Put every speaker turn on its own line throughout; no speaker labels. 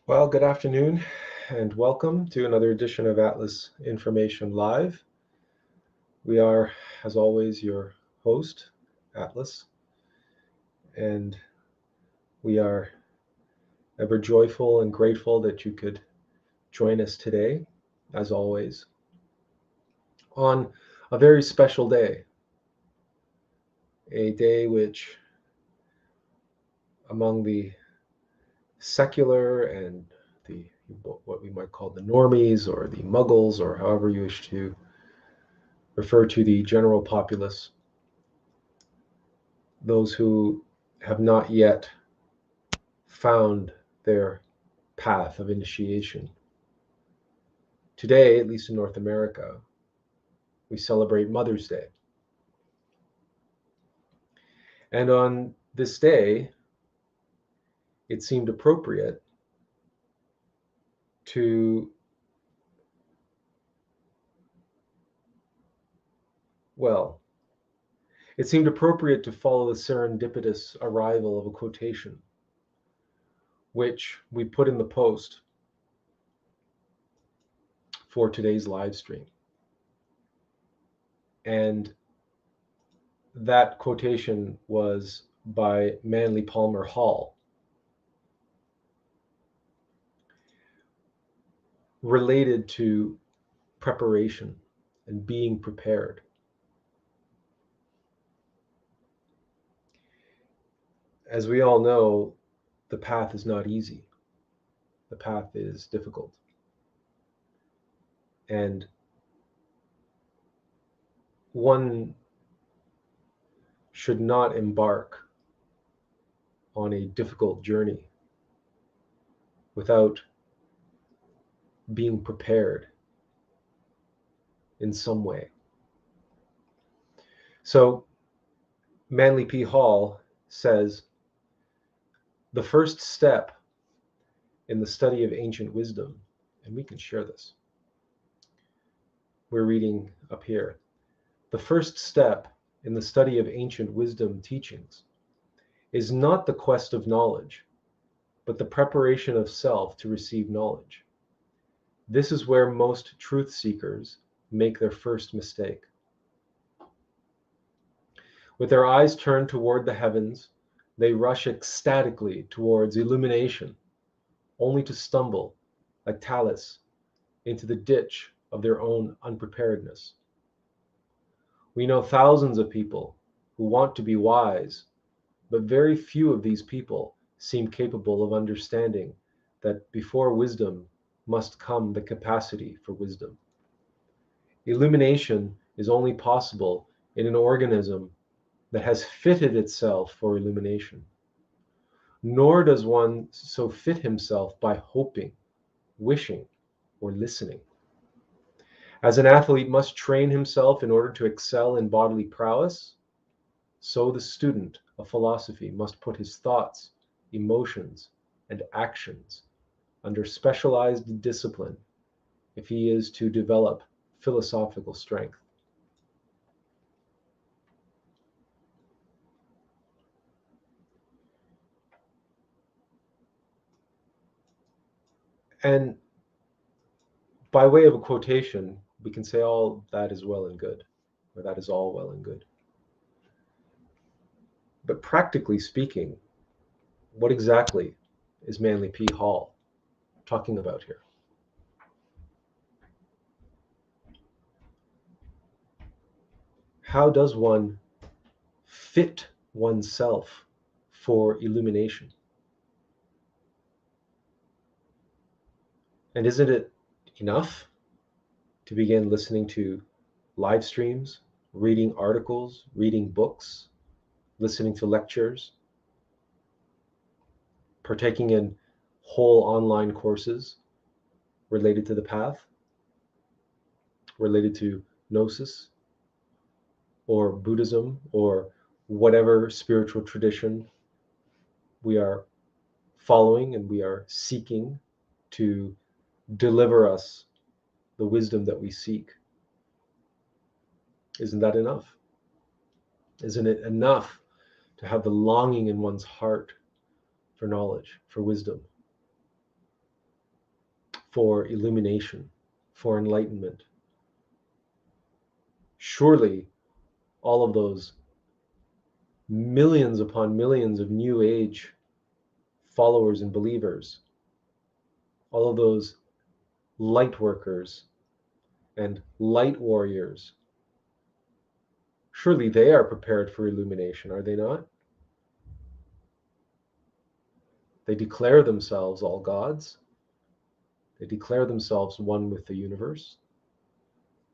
Well, good afternoon and welcome to another edition of Atlas Information Live. We are, as always, your host, Atlas, and we are ever joyful and grateful that you could join us today, as always, on a very special day, a day which, among the secular and the what we might call the normies or the muggles, or however you wish to refer to the general populace, those who have not yet found their path of initiation. Today, at least in North America, we celebrate Mother's Day. And on this day, it seemed appropriate to, it seemed appropriate to follow the serendipitous arrival of a quotation, which we put in the post for today's live stream. And that quotation was by Manly Palmer Hall, related to preparation and being prepared. As we all know, the path is not easy. The path is difficult. And one should not embark on a difficult journey without being prepared in some way. So Manly P. Hall says, the first step in the study of ancient wisdom, and we can share this. We're reading up here. The first step in the study of ancient wisdom teachings is not the quest of knowledge, but the preparation of self to receive knowledge. This is where most truth seekers make their first mistake. With their eyes turned toward the heavens, they rush ecstatically towards illumination, only to stumble, like Thales, into the ditch of their own unpreparedness. We know thousands of people who want to be wise, but very few of these people seem capable of understanding that before wisdom must come the capacity for wisdom. Illumination is only possible in an organism that has fitted itself for illumination. Nor does one so fit himself by hoping, wishing, or listening. As an athlete must train himself in order to excel in bodily prowess, so the student of philosophy must put his thoughts, emotions, and actions under specialized discipline if he is to develop philosophical strength. And by way of a quotation, we can say all that is well and good, or that is all well and good. But practically speaking, what exactly is Manly P. Hall talking about here? How does one fit oneself for illumination? And isn't it enough to begin listening to live streams reading articles, reading books, listening to lectures, partaking in whole online courses related to the path, related to Gnosis or Buddhism or whatever spiritual tradition we are following and we are seeking to deliver us the wisdom that we seek. Isn't that enough? Isn't it enough to have the longing in one's heart for knowledge, for wisdom, for illumination, for enlightenment? Surely all of those millions upon millions of New Age followers and believers, all of those light workers and light warriors, surely they are prepared for illumination, are they not? They declare themselves all gods. They declare themselves one with the universe.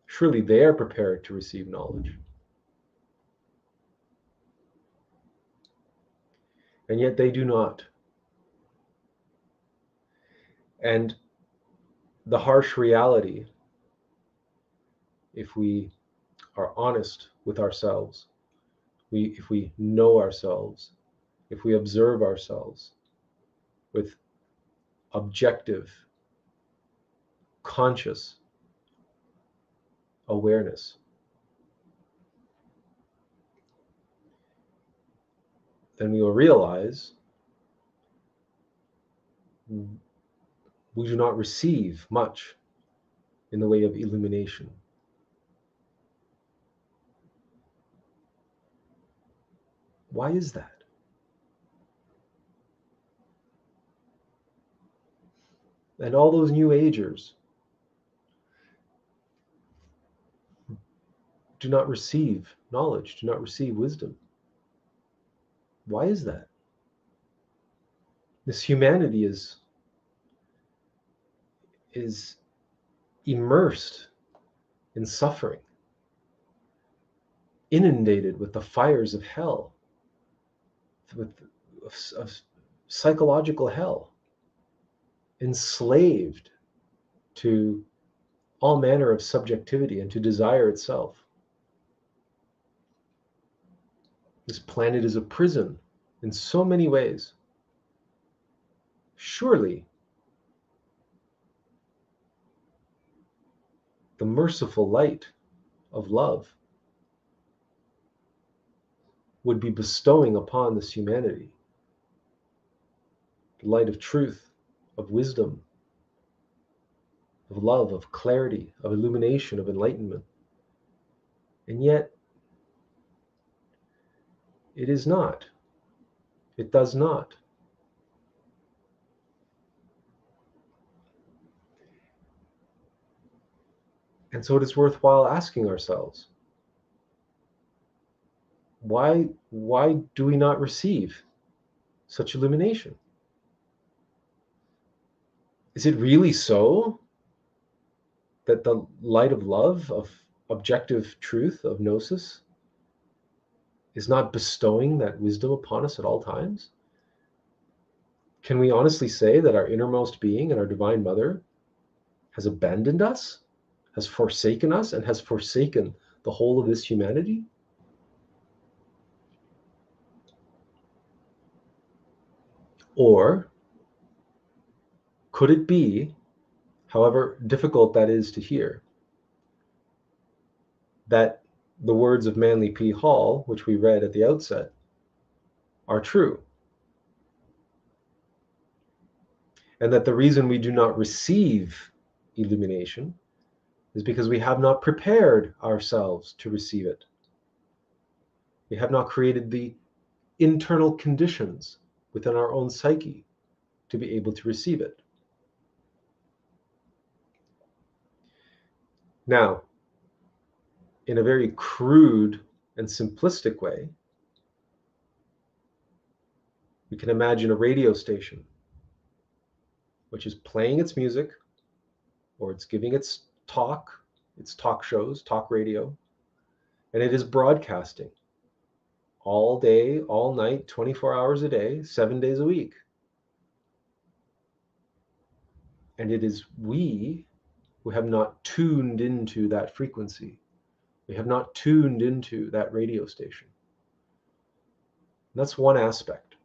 Surely they are prepared to receive knowledge. And yet they do not. And the harsh reality, if we are honest with ourselves, if we know ourselves, if we observe ourselves with objective, conscious awareness, then we will realize we do not receive much in the way of illumination. Why is that? And all those New Agers do not receive knowledge, do not receive wisdom. Why is that? This humanity is immersed in suffering, inundated with the fires of hell, of psychological hell, enslaved to all manner of subjectivity and to desire itself. This planet is a prison in so many ways. Surely the merciful light of love would be bestowing upon this humanity the light of truth, of wisdom, of love, of clarity, of illumination, of enlightenment. And yet, it is not. It does not. And so it is worthwhile asking ourselves, why do we not receive such illumination? Is it really so that the light of love, of objective truth, of gnosis, is not bestowing that wisdom upon us at all times? Can we honestly say that our innermost being and our Divine Mother has abandoned us, has forsaken us, and has forsaken the whole of this humanity? Or could it be, however difficult that is to hear, that the words of Manly P. Hall, which we read at the outset, are true? And that the reason we do not receive illumination is because we have not prepared ourselves to receive it. We have not created the internal conditions within our own psyche to be able to receive it. Now, in a very crude and simplistic way, we can imagine a radio station which is playing its music, or it's giving its talk shows, talk radio, And it is broadcasting all day, all night, 24 hours a day, 7 days a week. And it is we who have not tuned into that frequency. We have not tuned into that radio station. That's one aspect.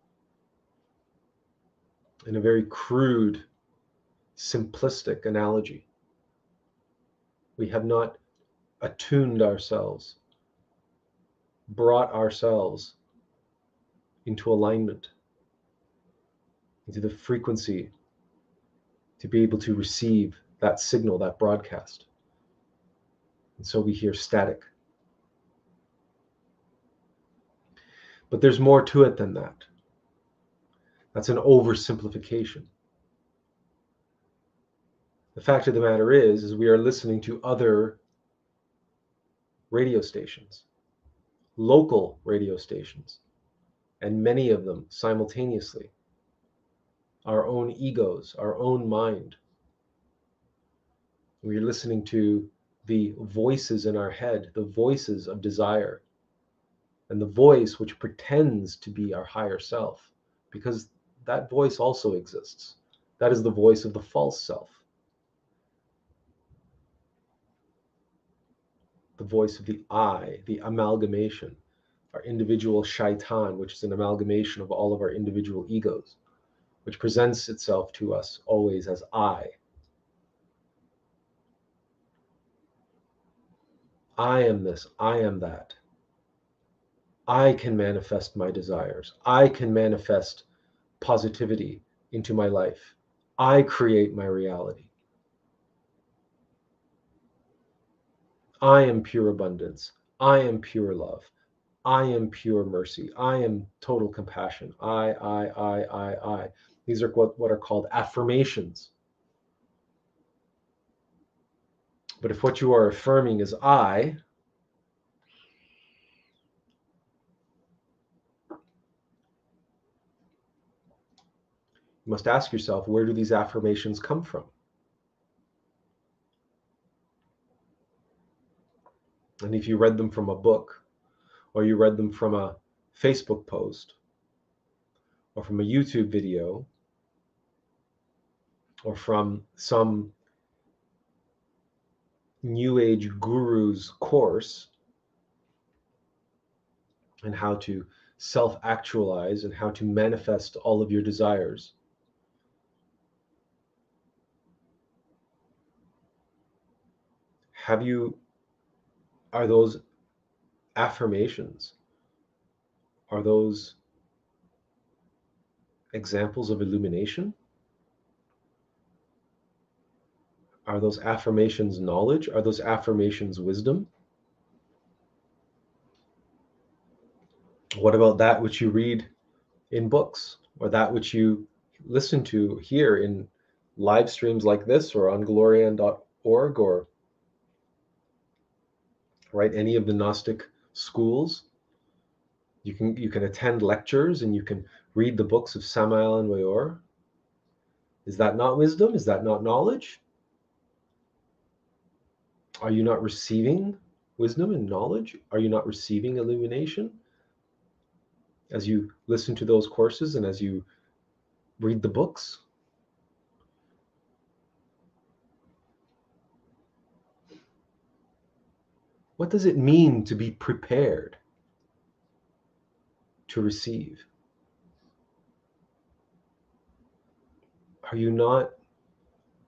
In a very crude, simplistic analogy, we have not attuned ourselves, brought ourselves into alignment, into the frequency to be able to receive that signal, that broadcast. And so we hear static. But there's more to it than that. That's an oversimplification. The fact of the matter is we are listening to other radio stations, local radio stations, and many of them simultaneously. Our own egos, our own mind. We're listening to the voices in our head, the voices of desire, and the voice which pretends to be our higher self, because that voice also exists. That is the voice of the false self, the voice of the I, the amalgamation, our individual shaitan, which is an amalgamation of all of our individual egos, which presents itself to us always as I. I am this, I am that. I can manifest my desires. I can manifest positivity into my life. I create my reality. I am pure abundance. I am pure love. I am pure mercy. I am total compassion. I. These are what are called affirmations. But if what you are affirming is I, you must ask yourself, where do these affirmations come from? And if you read them from a book, or you read them from a Facebook post, or from a YouTube video, or from some New Age guru's course on how to self-actualize and how to manifest all of your desires, are those affirmations, are those examples of illumination? Are those affirmations knowledge? Are those affirmations wisdom? What about that which you read in books, or that which you listen to here in live streams like this, or on glorian.org, or any of the Gnostic schools? You can attend lectures and you can read the books of Samael and Weor. Is that not wisdom? Is that not knowledge? Are you not receiving wisdom and knowledge? Are you not receiving illumination as you listen to those courses and as you read the books? What does it mean to be prepared to receive? Are you not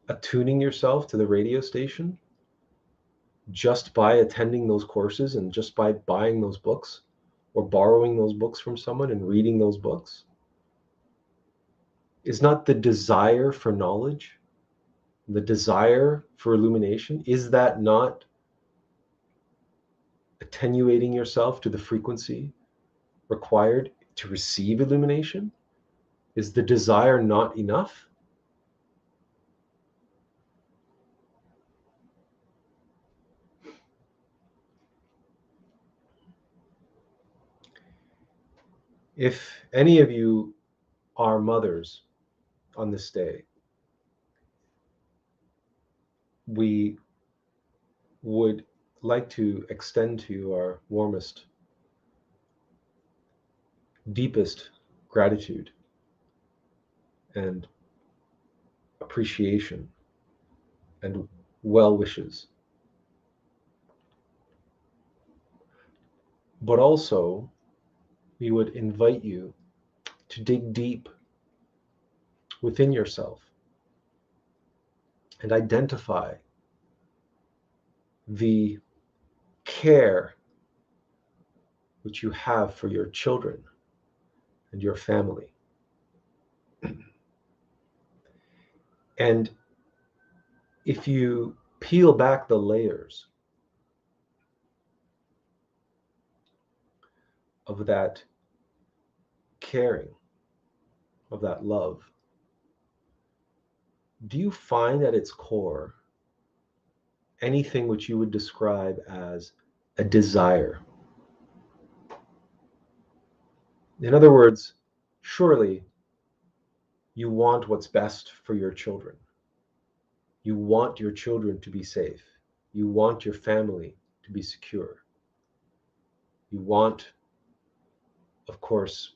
attuning yourself to the radio station just by attending those courses and just by buying those books or borrowing those books from someone and reading those books? Is not the desire for knowledge, the desire for illumination, is that not attenuating yourself to the frequency required to receive illumination? Is the desire not enough? If any of you are mothers on this day, we would like to extend to you our warmest, deepest gratitude and appreciation and well wishes. But also, we would invite you to dig deep within yourself and identify the care which you have for your children and your family. And if you peel back the layers of that caring, of that love, do you find at its core anything which you would describe as a desire? In other words, surely you want what's best for your children. You want your children to be safe. You want your family to be secure. You want, of course,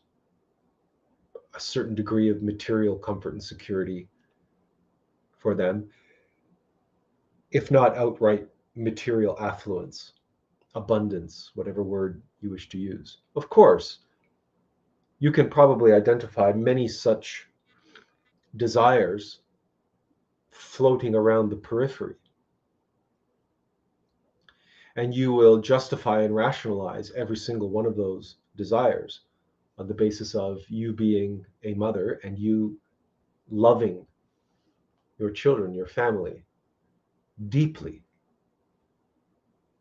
a certain degree of material comfort and security for them, if not outright material affluence, abundance, whatever word you wish to use. Of course, you can probably identify many such desires floating around the periphery. And you will justify and rationalize every single one of those desires on the basis of you being a mother and you loving your children, your family deeply,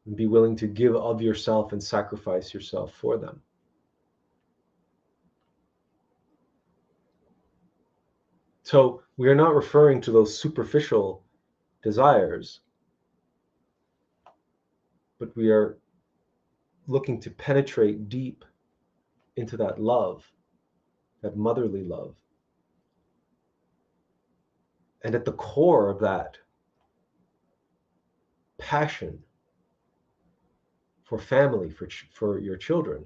and be willing to give of yourself and sacrifice yourself for them. So we are not referring to those superficial desires, but we are looking to penetrate deep into that love, that motherly love. And at the core of that passion for family, for your children,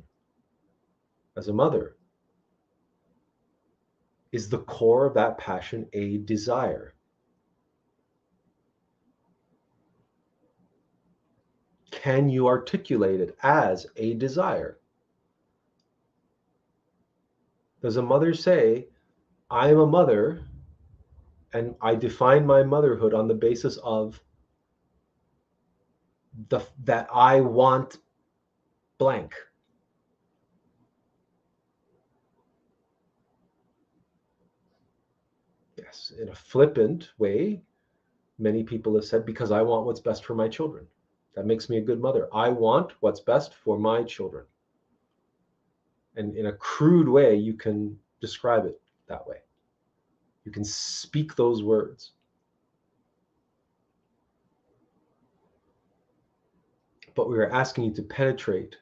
as a mother, is the core of that passion a desire? Can you articulate it as a desire? Does a mother say, I am a mother and I define my motherhood on the basis of that I want blank? Yes, in a flippant way, many people have said, because I want what's best for my children. That makes me a good mother. I want what's best for my children. And in a crude way, you can describe it that way. You can speak those words. But we are asking you to penetrate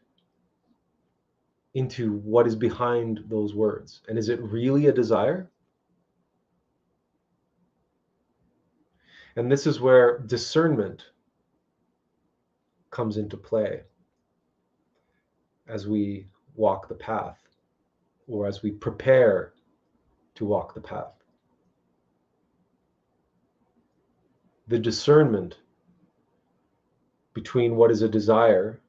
into what is behind those words. And is it really a desire? And this is where discernment comes into play as we walk the path, or as we prepare to walk the path. The discernment between what is a desire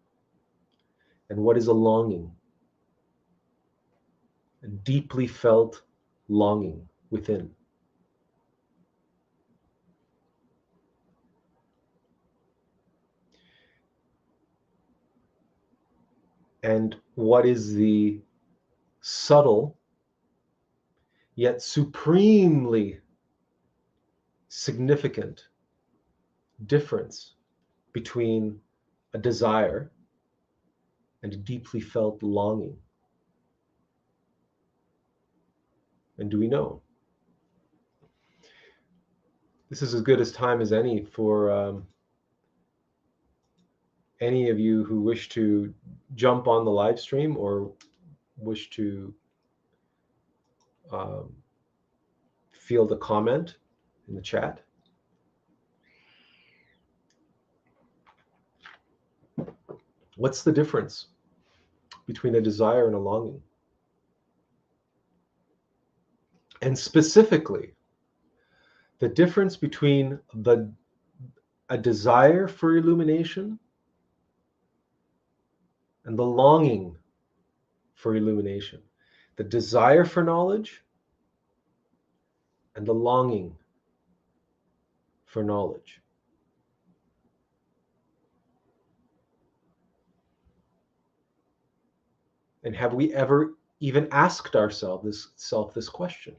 and what is a longing, a deeply felt longing within. And what is the subtle yet supremely significant difference between a desire and a deeply felt longing? And do we know? This is as good a time as any for any of you who wish to jump on the live stream or wish to um, field a comment in the chat. What's the difference between a desire and a longing? And specifically, the difference between a desire for illumination and the longing for illumination. The desire for knowledge and the longing for knowledge. And have we ever even asked ourselves this question?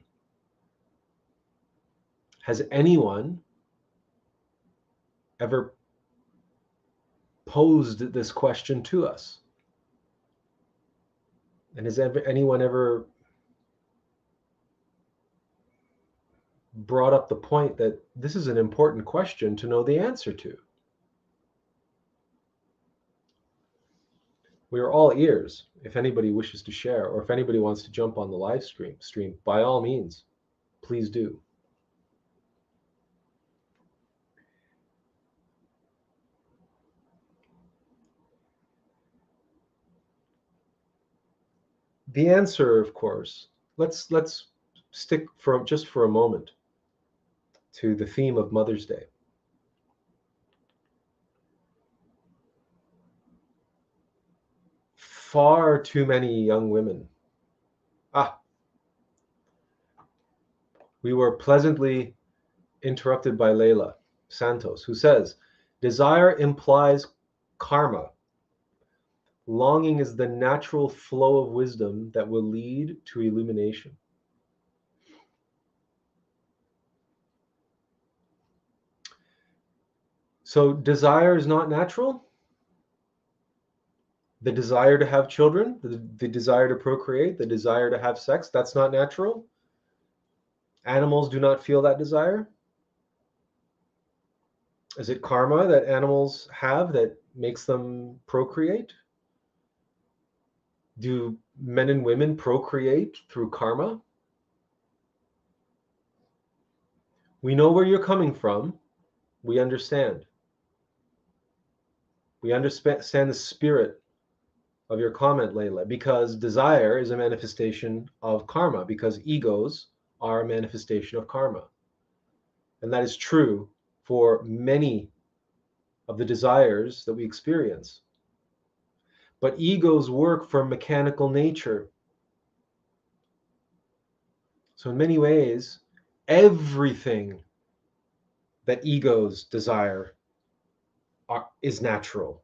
Has anyone ever posed this question to us? And has anyone ever brought up the point that this is an important question to know the answer to? We are all ears if anybody wishes to share, or if anybody wants to jump on the live stream, by all means, please do. The answer, of course, let's stick just for a moment to the theme of Mother's Day. Far too many young women. We were pleasantly interrupted by Leila Santos, who says, desire implies karma. Longing is the natural flow of wisdom that will lead to illumination. So desire is not natural? The desire to have children, the desire to procreate, the desire to have sex, that's not natural? Animals do not feel that desire? Is it karma that animals have that makes them procreate? Do men and women procreate through karma? We know where you're coming from. We understand. We understand the spirit of your comment, Layla, because desire is a manifestation of karma, because egos are a manifestation of karma. And that is true for many of the desires that we experience. But egos work from mechanical nature. So in many ways, everything that egos desire is natural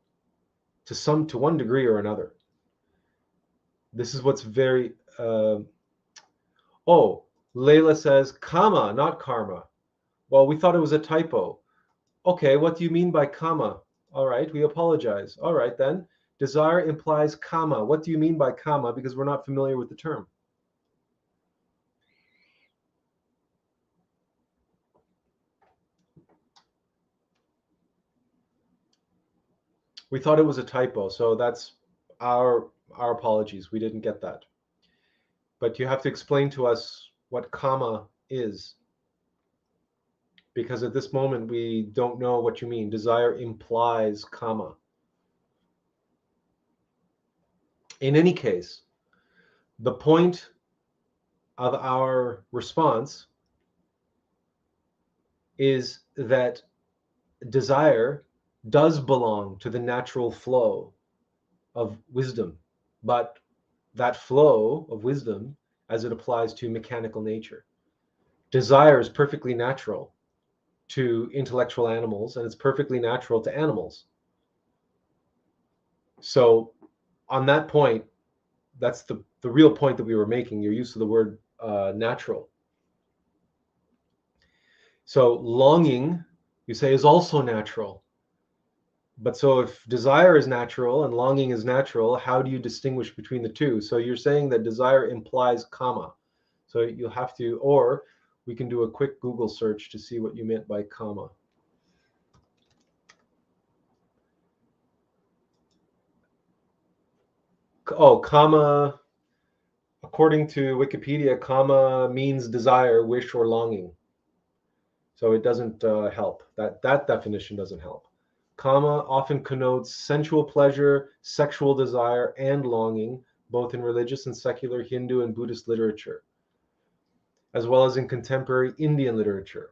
to one degree or another. This is what's very Layla says kama, not karma. Well, we thought it was a typo. Okay, what do you mean by kama? All right, we apologize. All right, then. Desire implies kama. What do you mean by kama? Because we're not familiar with the term. We thought it was a typo, so that's our apologies. We didn't get that. But you have to explain to us what kama is, because at this moment we don't know what you mean. Desire implies kama. In any case, the point of our response is that desire does belong to the natural flow of wisdom, but that flow of wisdom as it applies to mechanical nature. Desire is perfectly natural to intellectual animals, and it's perfectly natural to animals. So on that point, that's the real point that we were making, your use of the word natural. So longing, you say, is also natural. But so if desire is natural and longing is natural, how do you distinguish between the two? So you're saying that desire implies kama. So you'll have to, or we can do a quick Google search to see what you meant by kama. Oh, kama, according to Wikipedia, kama means desire, wish, or longing. So it doesn't help. That definition doesn't help. Kama often connotes sensual pleasure, sexual desire, and longing, both in religious and secular Hindu and Buddhist literature, as well as in contemporary Indian literature.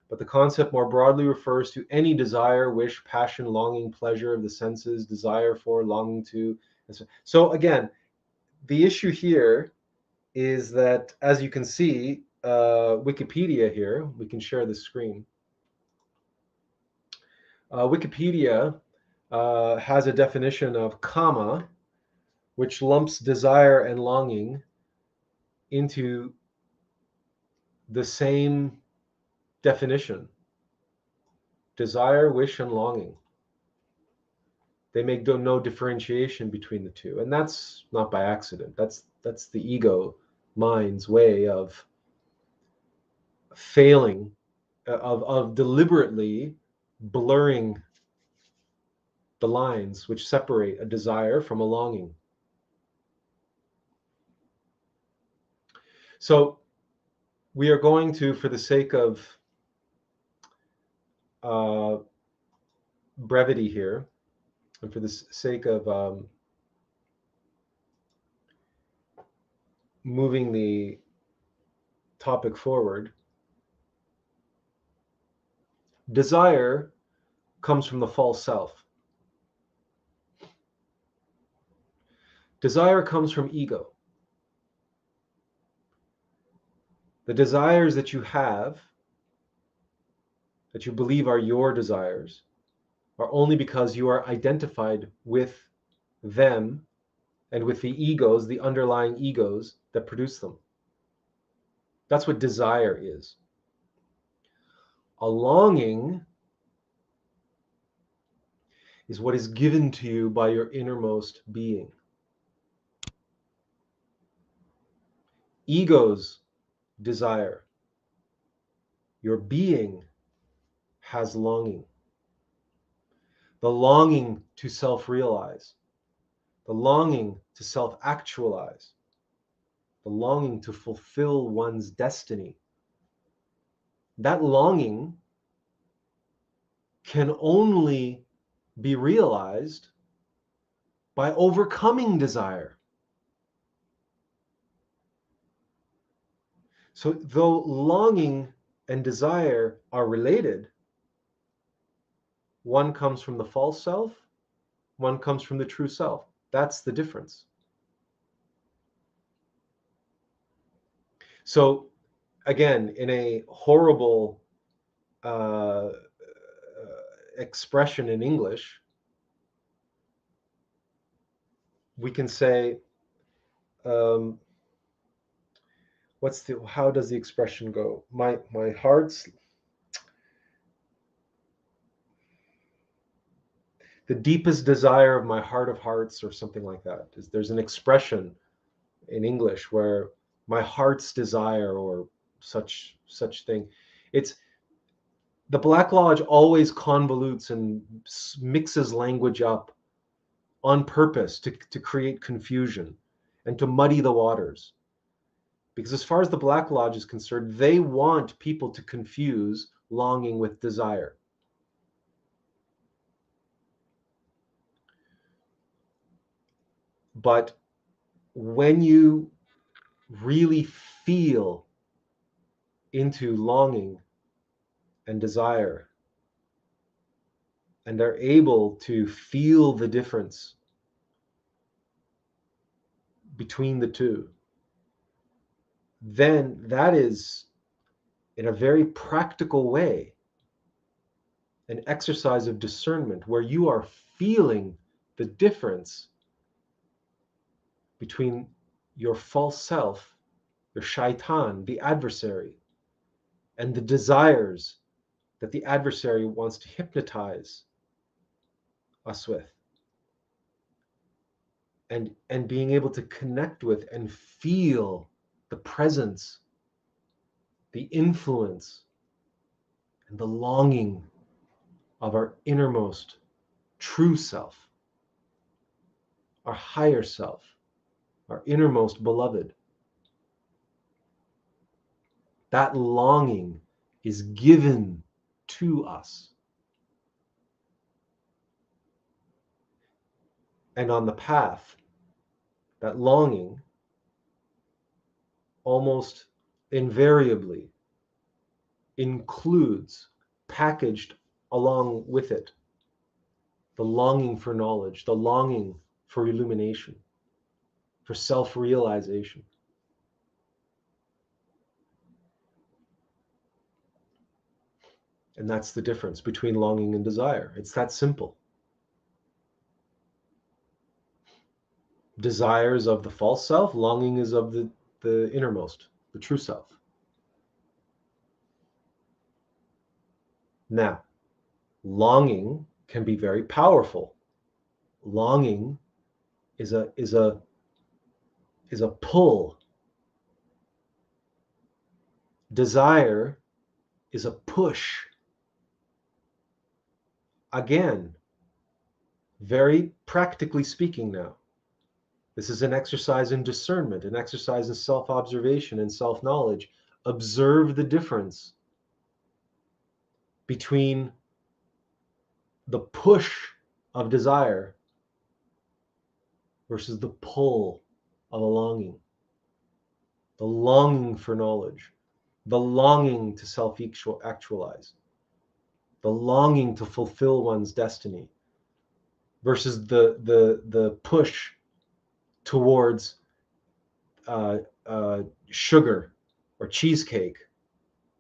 But the concept more broadly refers to any desire, wish, passion, longing, pleasure of the senses, desire for, longing to. So again, the issue here is that, as you can see, Wikipedia here, we can share the screen. Wikipedia has a definition of kama, which lumps desire and longing into the same definition. Desire, wish, and longing. They make no differentiation between the two. And that's not by accident. That's the ego mind's way of failing, of deliberately blurring the lines which separate a desire from a longing. So we are going to, for the sake of brevity here, and for the sake of moving the topic forward, desire comes from the false self. Desire comes from ego. The desires that you have, that you believe are your desires, are only because you are identified with them and with the egos, the underlying egos that produce them. That's what desire is. A longing is what is given to you by your innermost being. Ego's desire. Your being has longing. The longing to self-realize. The longing to self-actualize. The longing to fulfill one's destiny. That longing can only be realized by overcoming desire. So though longing and desire are related, one comes from the false self, one comes from the true self. That's the difference. So again, in a horrible expression in English, we can say, how does the expression go? My heart's, the deepest desire of my heart of hearts, or something like that. There's an expression in English where my heart's desire, or such thing. It's the Black Lodge always convolutes and mixes language up on purpose to create confusion and to muddy the waters. Because as far as the Black Lodge is concerned, they want people to confuse longing with desire. But when you really feel into longing and desire and are able to feel the difference between the two, then that is, in a very practical way, an exercise of discernment where you are feeling the difference between your false self, your shaitan, the adversary, and the desires that the adversary wants to hypnotize us with. And being able to connect with and feel the presence, the influence, and the longing of our innermost true self, our higher self, our innermost beloved. That longing is given to us. and on the path, that longing almost invariably includes, packaged along with it, the longing for knowledge, the longing for illumination, for self-realization. And that's the difference between longing and desire. It's that simple. Desire is of the false self, longing is of the innermost, the true self. Now, longing can be very powerful. Longing is a pull. Desire is a push. Again, very practically speaking now, this is an exercise in discernment, an exercise in self-observation and self-knowledge. Observe the difference between the push of desire versus the pull of a longing. The longing for knowledge, the longing to self-actualize, the longing to fulfill one's destiny, versus the push towards sugar or cheesecake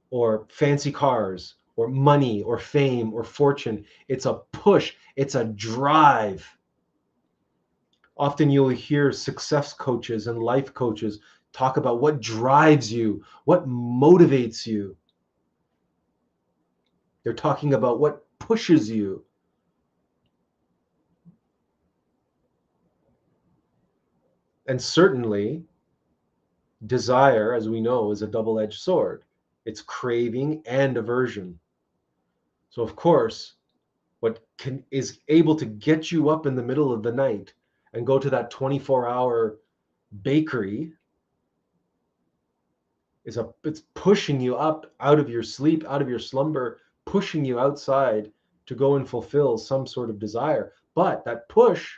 or fancy cars or money or fame or fortune. It's a push. It's a drive. Often you'll hear success coaches and life coaches talk about what drives you, what motivates you. They're talking about what pushes you. And certainly, desire, as we know, is a double-edged sword. It's craving and aversion. So, of course, what is able to get you up in the middle of the night and go to that 24-hour bakery it's pushing you up out of your sleep, out of your slumber, pushing you outside to go and fulfill some sort of desire. But that push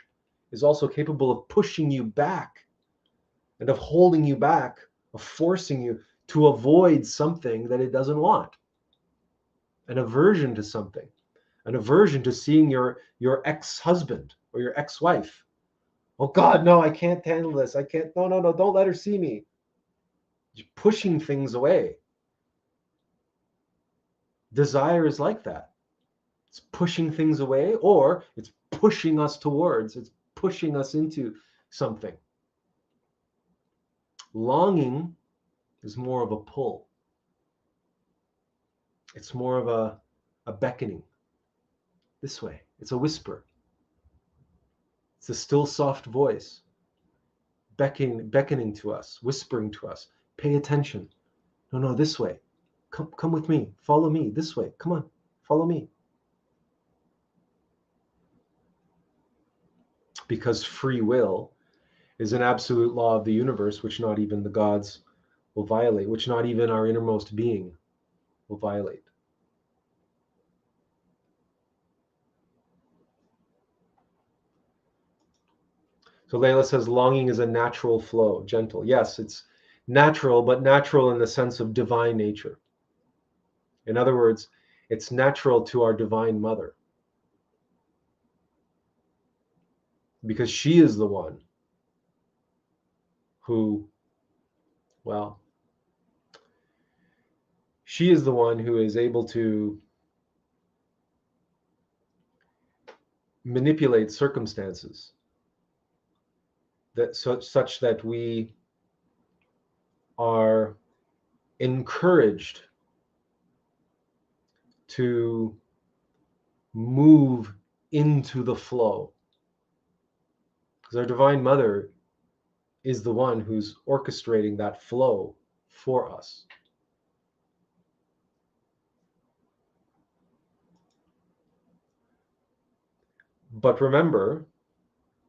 is also capable of pushing you back and of holding you back, of forcing you to avoid something that it doesn't want. An aversion to something, an aversion to seeing your ex-husband or your ex-wife. Oh God, no, I can't handle this. I can't, no, don't let her see me. You're pushing things away. Desire is like that. It's pushing things away, or it's pushing us towards, it's pushing us into something. Longing is more of a pull. It's more of a beckoning. This way. It's a whisper. It's a still soft voice beckoning to us, whispering to us. Pay attention. No, this way. Come with me. Follow me. This way. Come on. Follow me. Because free will is an absolute law of the universe, which not even the gods will violate, which not even our innermost being will violate. So Layla says longing is a natural flow, gentle. Yes, it's natural, but natural in the sense of divine nature. In other words, it's natural to our divine mother, because she is the one who, well, she is the one who is able to manipulate circumstances that such that we are encouraged to move into the flow. Because our divine mother is the one who's orchestrating that flow for us. But remember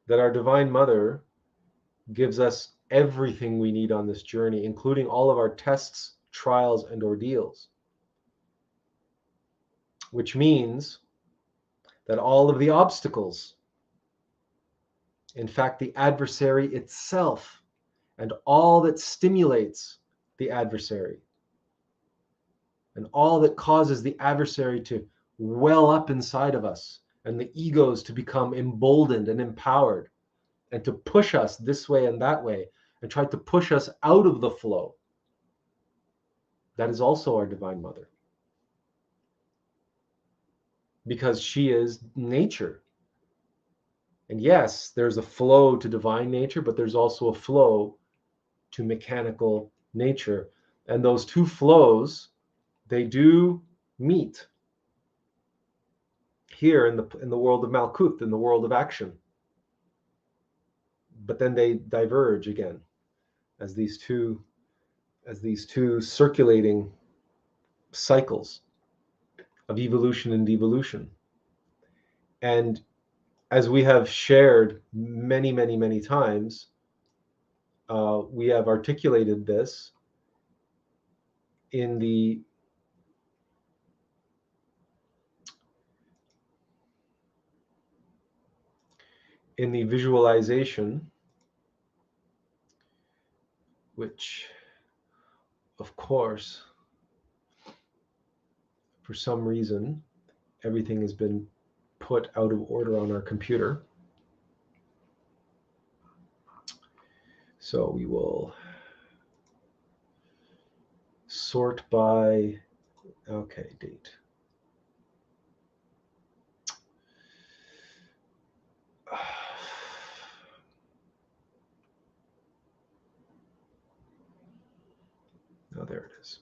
that our divine mother gives us everything we need on this journey, including all of our tests, trials, and ordeals. Which means that all of the obstacles In fact, the adversary itself and all that stimulates the adversary and all that causes the adversary to well up inside of us and the egos to become emboldened and empowered and to push us this way and that way and try to push us out of the flow. That is also our Divine Mother. Because she is nature. And yes, there's a flow to divine nature, but there's also a flow to mechanical nature. And those two flows, they do meet here in the world of Malkuth, in the world of action. But then they diverge again as these two circulating cycles of evolution and devolution. And as we have shared many, many, many times, we have articulated this in the visualization, which, of course, for some reason, everything has been put out of order on our computer. So we will sort by, okay, date. Oh, there it is.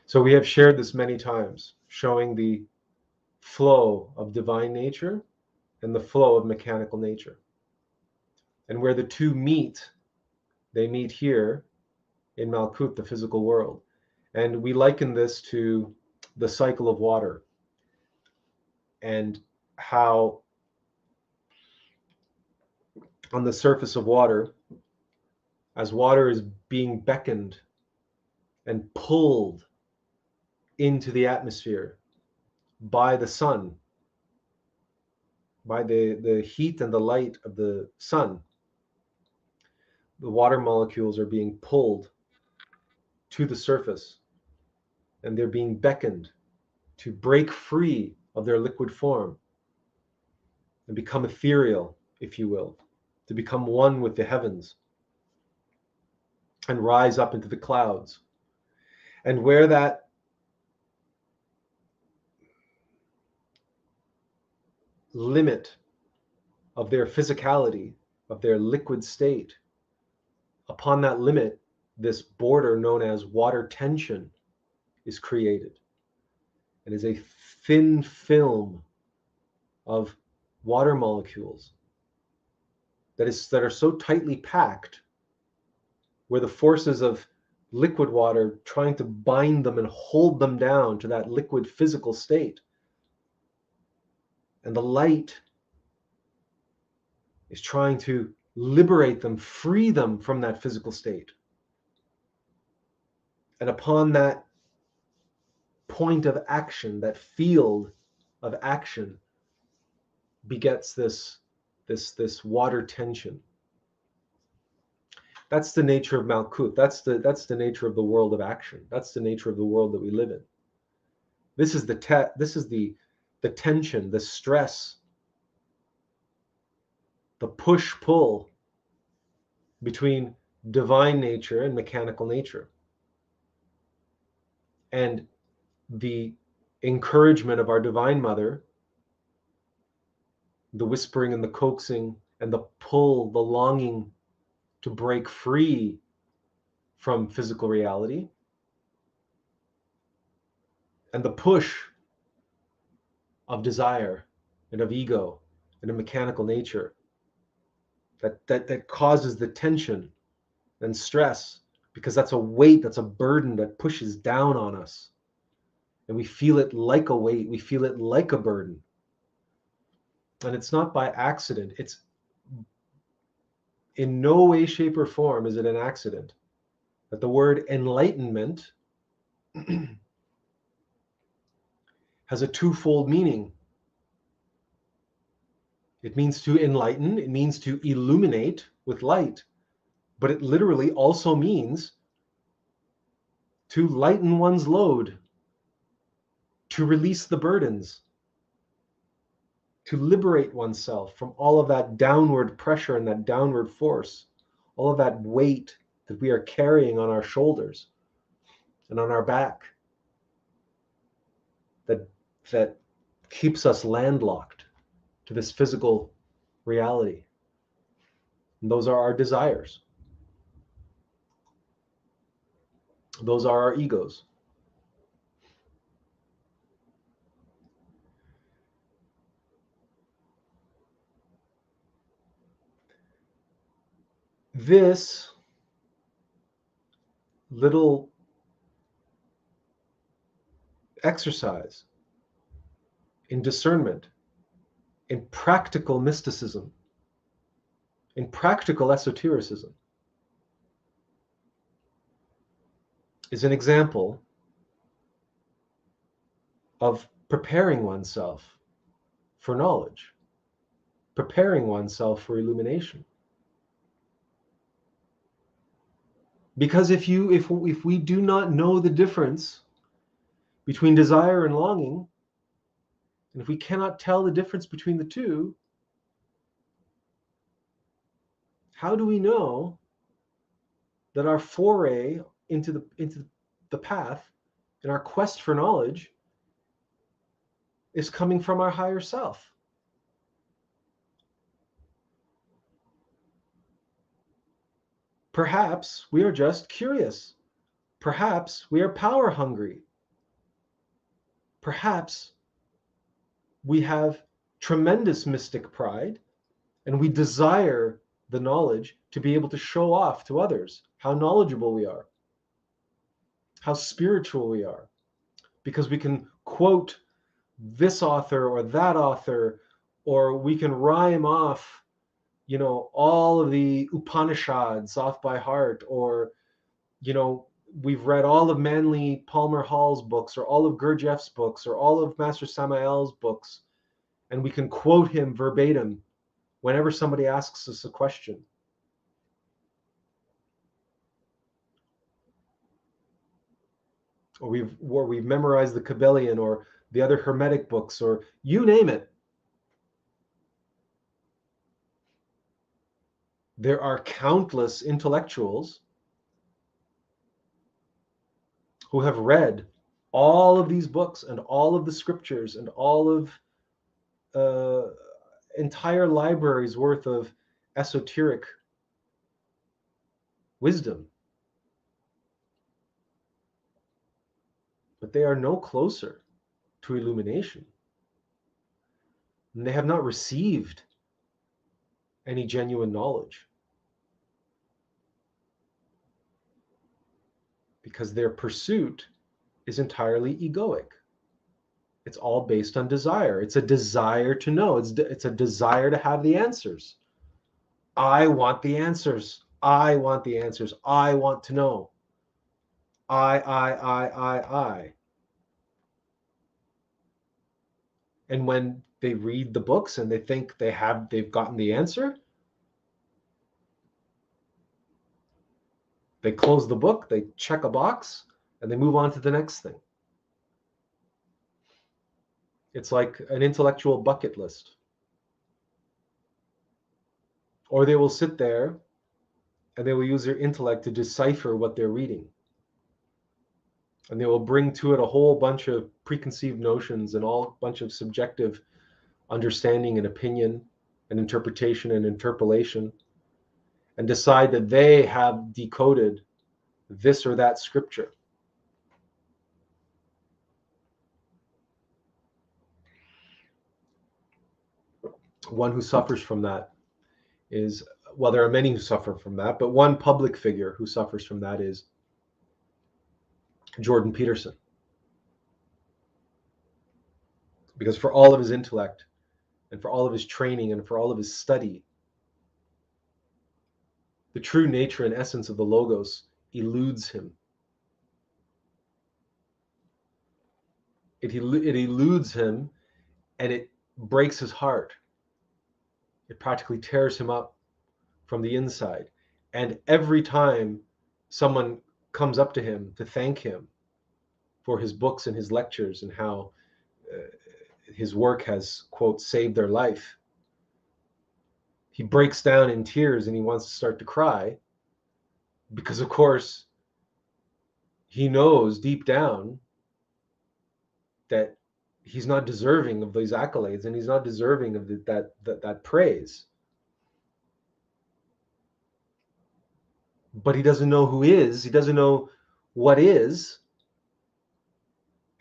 So we have shared this many times, showing the flow of divine nature and the flow of mechanical nature. And where the two meet, they meet here in Malkuth, the physical world. And we liken this to the cycle of water and how on the surface of water, as water is being beckoned and pulled into the atmosphere by the sun, by the heat and the light of the sun, the water molecules are being pulled to the surface and they're being beckoned to break free of their liquid form and become ethereal, if you will, to become one with the heavens and rise up into the clouds. And where that limit of their physicality, of their liquid state, upon that limit, this border known as water tension is created. It is a thin film of water molecules that are so tightly packed, where the forces of liquid water trying to bind them and hold them down to that liquid physical state, and the light is trying to liberate them, free them from that physical state. And upon that point of action, that field of action, begets this water tension. That's the nature of Malkuth. That's the nature of the world of action. That's the nature of the world that we live in. This is the tension, the stress, the push-pull between divine nature and mechanical nature. And the encouragement of our Divine Mother, the whispering and the coaxing and the pull, the longing to break free from physical reality, and the push of desire and of ego and of mechanical nature that causes the tension and stress, because that's a weight, that's a burden that pushes down on us. And we feel it like a weight, we feel it like a burden. And it's not by accident. It's in no way, shape, or form is it an accident that the word enlightenment has a twofold meaning. It means to enlighten, it means to illuminate with light, but it literally also means to lighten one's load, to release the burdens, to liberate oneself from all of that downward pressure and that downward force, all of that weight that we are carrying on our shoulders and on our back that keeps us landlocked to this physical reality. And those are our desires. Those are our egos. This little exercise in discernment, in practical mysticism, in practical esotericism, is an example of preparing oneself for knowledge, preparing oneself for illumination. Because if we do not know the difference between desire and longing, and if we cannot tell the difference between the two, how do we know that our foray into the path and our quest for knowledge is coming from our higher self? Perhaps we are just curious. Perhaps we are power hungry. Perhaps we have tremendous mystic pride and we desire the knowledge to be able to show off to others how knowledgeable we are, how spiritual we are, because we can quote this author or that author, or we can rhyme off, all of the Upanishads off by heart, or, we've read all of Manly Palmer Hall's books, or all of Gurdjieff's books, or all of Master Samael's books, and we can quote him verbatim whenever somebody asks us a question. Or we've memorized the Kabbalion or the other Hermetic books, or you name it. There are countless intellectuals who have read all of these books and all of the scriptures and all of entire libraries worth of esoteric wisdom. But they are no closer to illumination. And they have not received any genuine knowledge, because their pursuit is entirely egoic. It's all based on desire. It's a desire to know. It's a desire to have the answers. I want the answers. I want the answers. I want to know. I. And when they read the books and they think they've gotten the answer, they close the book, they check a box, and they move on to the next thing. It's like an intellectual bucket list. Or they will sit there and they will use their intellect to decipher what they're reading. And they will bring to it a whole bunch of preconceived notions and a bunch of subjective understanding and opinion and interpretation and interpolation, and decide that they have decoded this or that scripture. One who suffers from that is, well, there are many who suffer from that, but one public figure who suffers from that is Jordan Peterson. Because for all of his intellect and for all of his training and for all of his study, the true nature and essence of the Logos eludes him. it eludes him, and it breaks his heart. It practically tears him up from the inside. And every time someone comes up to him to thank him for his books and his lectures and how his work has, quote, saved their life, he breaks down in tears and he wants to start to cry because, of course, he knows deep down that he's not deserving of these accolades and he's not deserving of that praise. But he doesn't know who is, he doesn't know what is,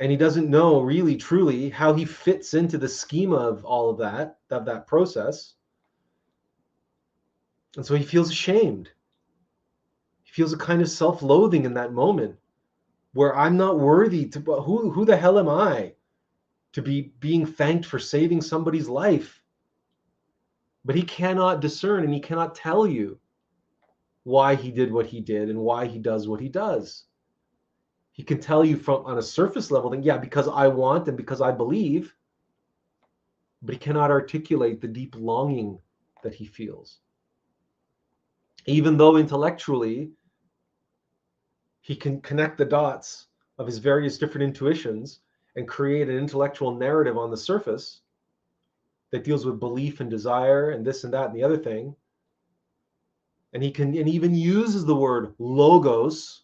and he doesn't know really truly how he fits into the schema of all of that process. And so he feels ashamed. He feels a kind of self-loathing in that moment where I'm not worthy to, who the hell am I to be being thanked for saving somebody's life? But he cannot discern and he cannot tell you why he did what he did and why he does what he does. He can tell you from on a surface level that, yeah, because I want and because I believe, but he cannot articulate the deep longing that he feels. Even though intellectually he can connect the dots of his various different intuitions and create an intellectual narrative on the surface that deals with belief and desire and this and that and the other thing. And he even uses the word logos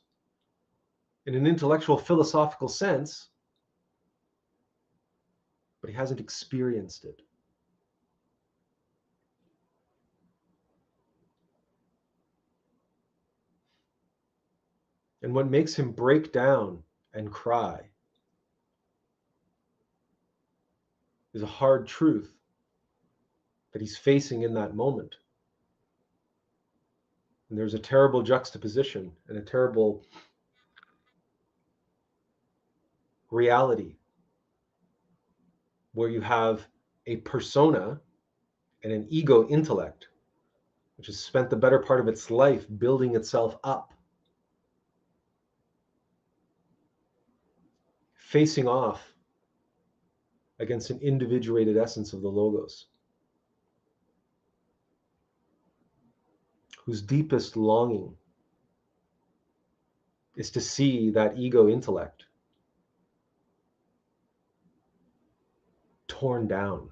in an intellectual philosophical sense, but he hasn't experienced it. And what makes him break down and cry is a hard truth that he's facing in that moment. And there's a terrible juxtaposition and a terrible reality where you have a persona and an ego intellect, which has spent the better part of its life building itself up, facing off against an individuated essence of the logos, whose deepest longing is to see that ego intellect torn down.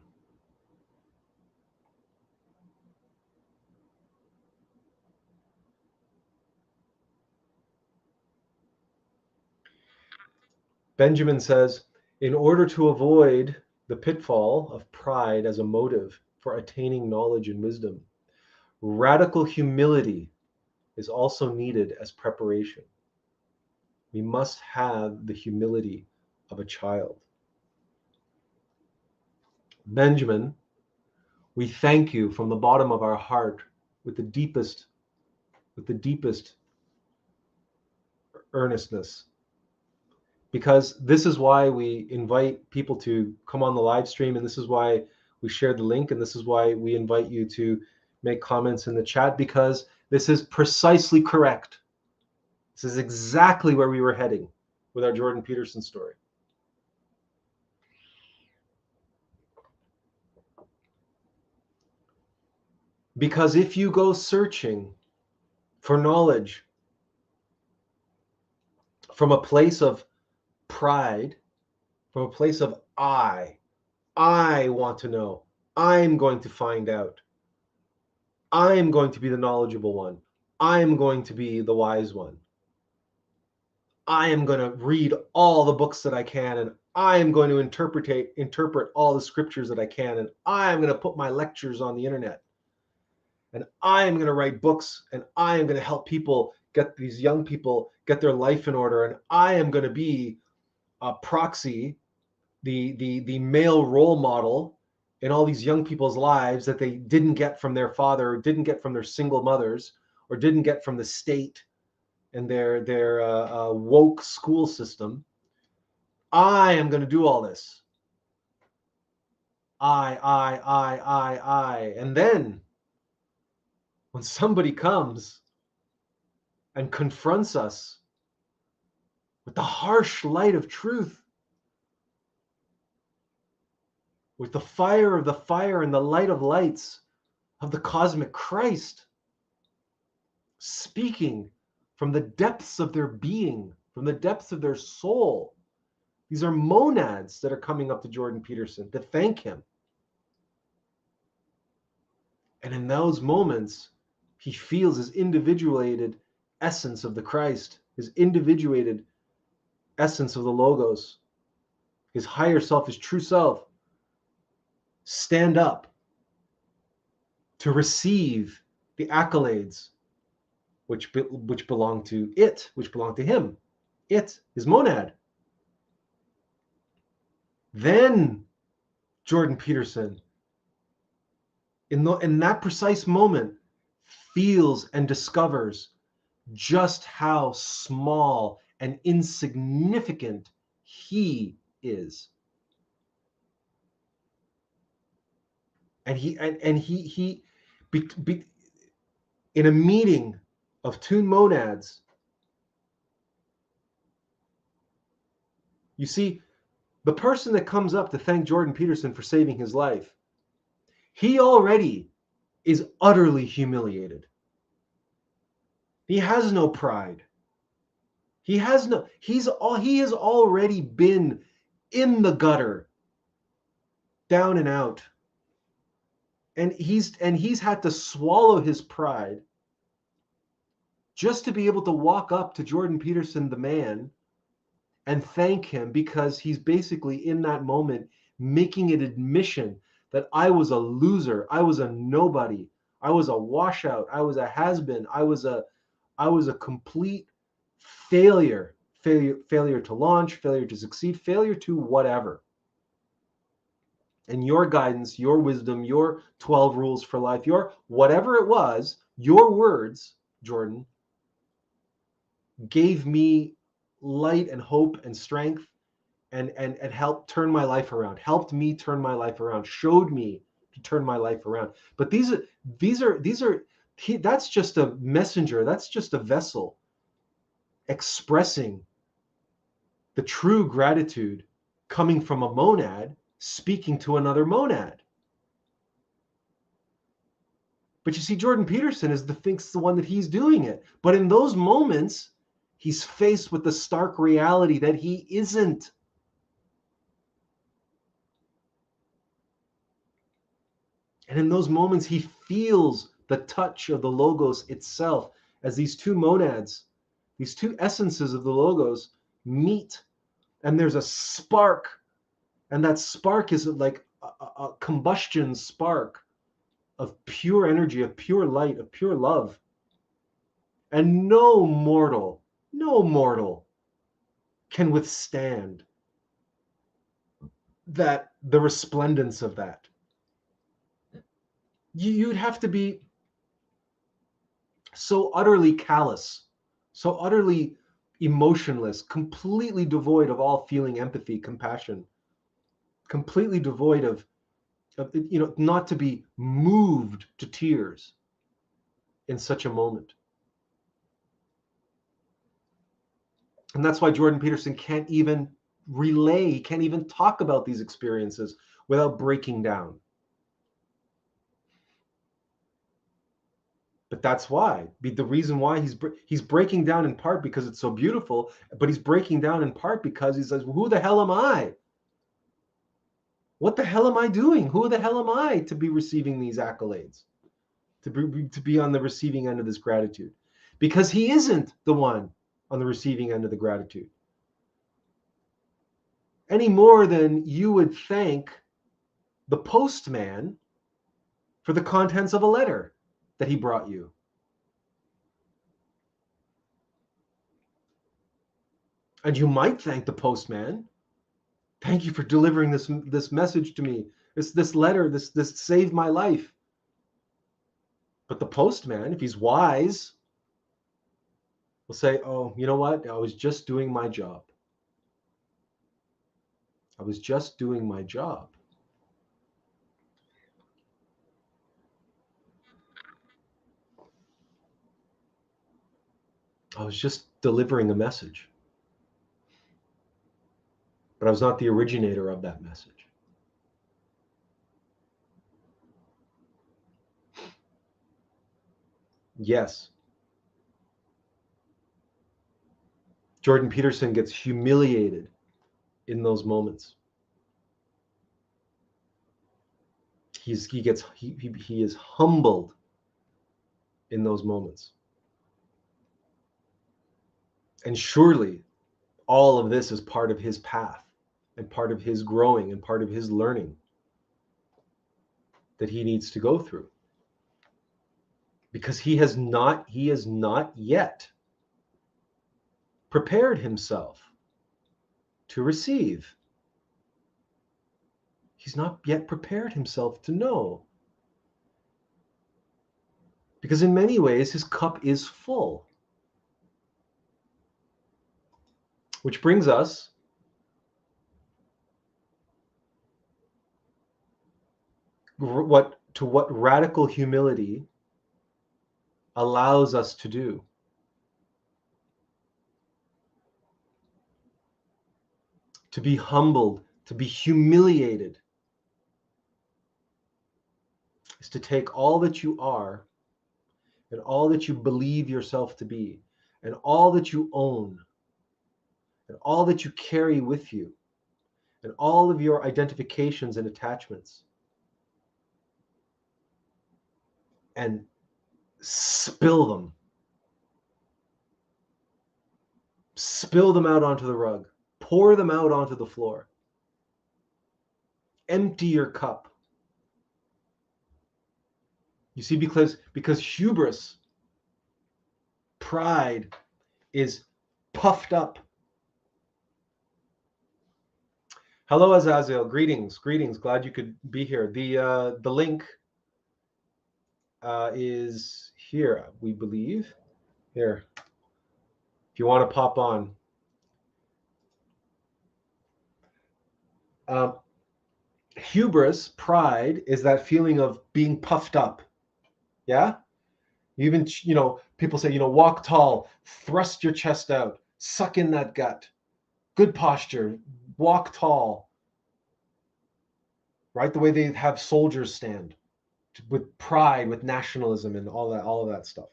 Benjamin says, in order to avoid the pitfall of pride as a motive for attaining knowledge and wisdom, radical humility is also needed as preparation. We must have the humility of a child. Benjamin, we thank you from the bottom of our heart with the deepest earnestness, because this is why we invite people to come on the live stream, and this is why we share the link, and this is why we invite you to make comments in the chat, because this is precisely correct. This is exactly where we were heading with our Jordan Peterson story. Because if you go searching for knowledge from a place of pride, from a place of I want to know, I'm going to find out, I'm going to be the knowledgeable one, I'm going to be the wise one, I am going to read all the books that I can, and I am going to interpret all the scriptures that I can, and I am going to put my lectures on the internet, and I am going to write books, and I am going to help people get these young people get their life in order, and I am going to be a proxy, the male role model in all these young people's lives that they didn't get from their father, or didn't get from their single mothers, or didn't get from the state and their woke school system. I am going to do all this. I. And then when somebody comes and confronts us with the harsh light of truth, with the fire of the fire and the light of lights of the cosmic Christ, speaking from the depths of their being, from the depths of their soul. These are monads that are coming up to Jordan Peterson to thank him. And in those moments, he feels his individuated essence of the Christ, his individuated essence of the Logos, his higher self, his true self, stand up to receive the accolades which belong to it, which belong to him. It, his monad. Then Jordan Peterson, in that precise moment, feels and discovers just how small and insignificant he is. And he in a meeting of two monads, you see, the person that comes up to thank Jordan Peterson for saving his life, he already is utterly humiliated. He has no pride. He has he has already been in the gutter, down and out. And he's had to swallow his pride just to be able to walk up to Jordan Peterson, the man, and thank him, because he's basically in that moment making an admission that I was a loser, I was a nobody, I was a washout, I was a has-been, I was a complete failure to launch, failure to succeed, failure to whatever. And your guidance, your wisdom, your 12 rules for life, your whatever it was, your words, Jordan, gave me light and hope and strength, and helped turn my life around, helped me turn my life around, showed me to turn my life around. But that's just a messenger, that's just a vessel expressing the true gratitude coming from a monad speaking to another monad. But you see, Jordan Peterson thinks the one that he's doing it. But in those moments, he's faced with the stark reality that he isn't. And in those moments, he feels the touch of the Logos itself as these two monads, these two essences of the Logos meet. And there's a spark. And that spark is like a combustion spark of pure energy, of pure light, of pure love. And no mortal can withstand that, the resplendence of that. You'd have to be so utterly callous, so utterly emotionless, completely devoid of all feeling, empathy, compassion, completely devoid of not to be moved to tears in such a moment. And that's why Jordan Peterson can't even relay, can't even talk about these experiences without breaking down. But that's why, the reason why he's breaking down in part because it's so beautiful, but he's breaking down in part because he says, well, who the hell am I? What the hell am I doing? Who the hell am I to be receiving these accolades? To be on the receiving end of this gratitude? Because he isn't the one on the receiving end of the gratitude. Any more than you would thank the postman for the contents of a letter that he brought you. And you might thank the postman. Thank you for delivering this message to me. This letter, this saved my life. But the postman, if he's wise, will say, oh, you know what? I was just doing my job. I was just doing my job. I was just delivering a message. But I was not the originator of that message. Yes. Jordan Peterson gets humiliated in those moments. He is humbled in those moments. And surely all of this is part of his path and part of his growing and part of his learning that he needs to go through. Because he has not yet prepared himself to receive. He's not yet prepared himself to know. Because in many ways, his cup is full. Which brings us what radical humility allows us to do. To be humbled, to be humiliated, is to take all that you are and all that you believe yourself to be and all that you own and all that you carry with you and all of your identifications and attachments and spill them. Spill them out onto the rug. Pour them out onto the floor. Empty your cup. You see, because hubris, pride, is puffed up. Hello, Azazel. Greetings. Glad you could be here. The link is here, we believe. Here, if you want to pop on. Hubris, pride, is that feeling of being puffed up. Yeah? Even, people say, walk tall, thrust your chest out, suck in that gut, good posture, walk tall. Right? The way they have soldiers stand with pride, with nationalism and all of that stuff.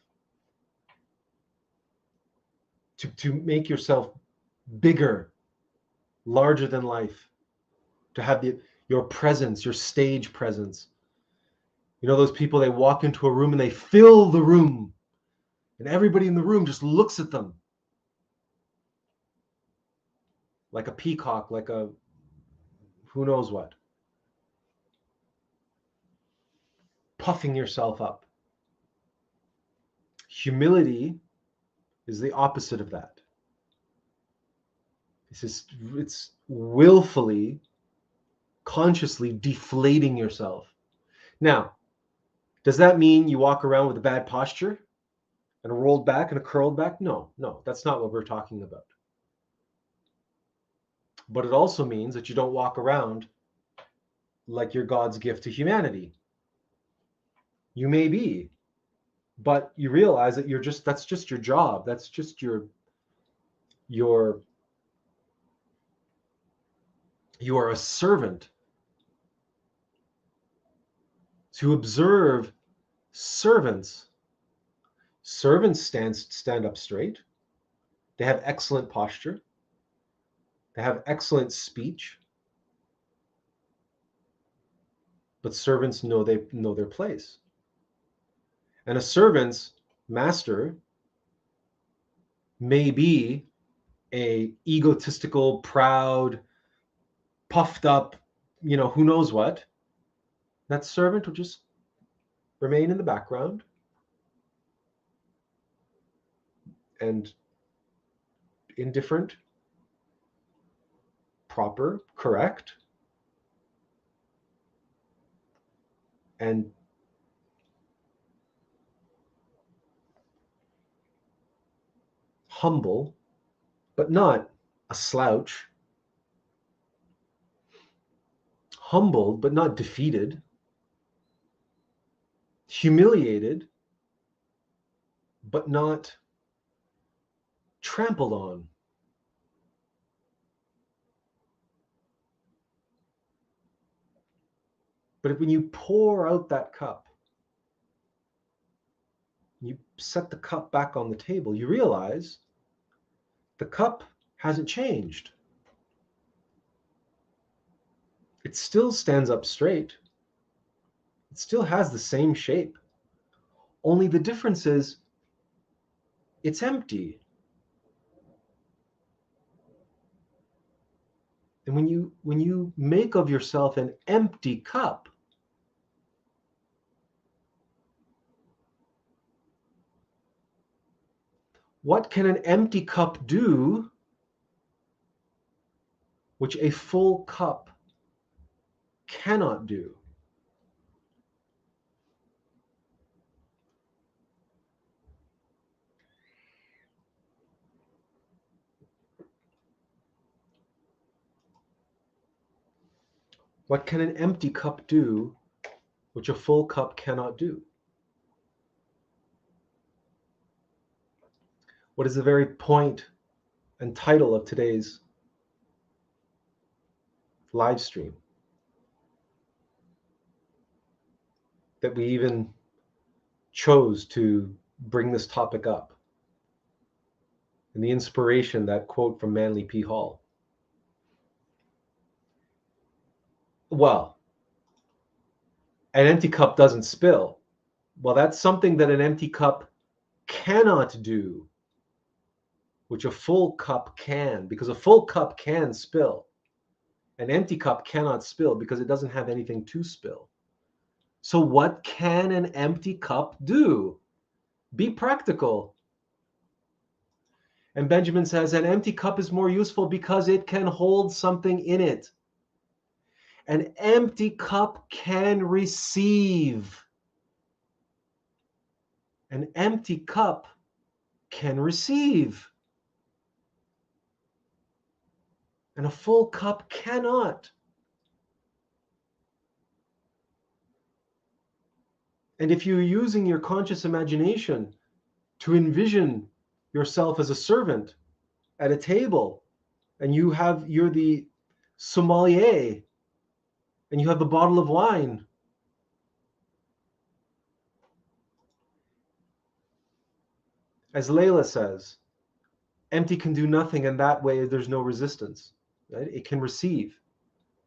To make yourself bigger, larger than life, to have your presence, your stage presence. Those people, they walk into a room and they fill the room and everybody in the room just looks at them like a peacock, like a who knows what. Puffing yourself up. Humility is the opposite of that. It's willfully, consciously deflating yourself. Now, does that mean you walk around with a bad posture and a rolled back and a curled back? No, that's not what we're talking about. But it also means that you don't walk around like you're God's gift to humanity. You may be, but you realize that that's just your job. That's just you are a servant. To observe servants stand up straight. They have excellent posture. They have excellent speech. But servants know their place. And a servant's master may be a egotistical, proud, puffed up, who knows what. That servant will just remain in the background and indifferent, proper, correct, and humble, but not a slouch. Humbled, but not defeated. Humiliated, but not trampled on. But when you pour out that cup, You set the cup back on the table, you realize the cup hasn't changed. It still stands up straight. It still has the same shape. Only the difference is it's empty. And when you make of yourself an empty cup, what can an empty cup do which a full cup cannot do? What can an empty cup do which a full cup cannot do? What is the very point and title of today's live stream? That we even chose to bring this topic up. And the inspiration, that quote from Manly P. Hall. Well, an empty cup doesn't spill. Well, that's something that an empty cup cannot do, which a full cup can, because a full cup can spill. An empty cup cannot spill because it doesn't have anything to spill. So what can an empty cup do? Be practical. And Benjamin says an empty cup is more useful because it can hold something in it. An empty cup can receive. An empty cup can receive. And a full cup cannot. And if you're using your conscious imagination to envision yourself as a servant at a table, and you're the sommelier, and you have the bottle of wine, as Layla says, empty can do nothing, and that way there's no resistance. Right? It can receive.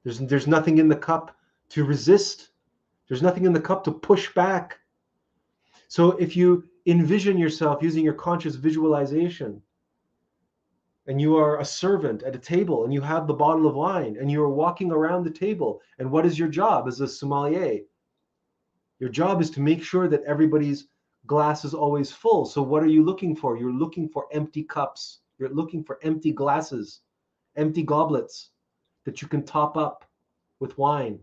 There's nothing in the cup to resist. There's nothing in the cup to push back. So if you envision yourself using your conscious visualization, and you are a servant at a table, and you have the bottle of wine, and you are walking around the table, and what is your job as a sommelier? Your job is to make sure that everybody's glass is always full. So what are you looking for? You're looking for empty cups. You're looking for empty glasses, empty goblets that you can top up with wine.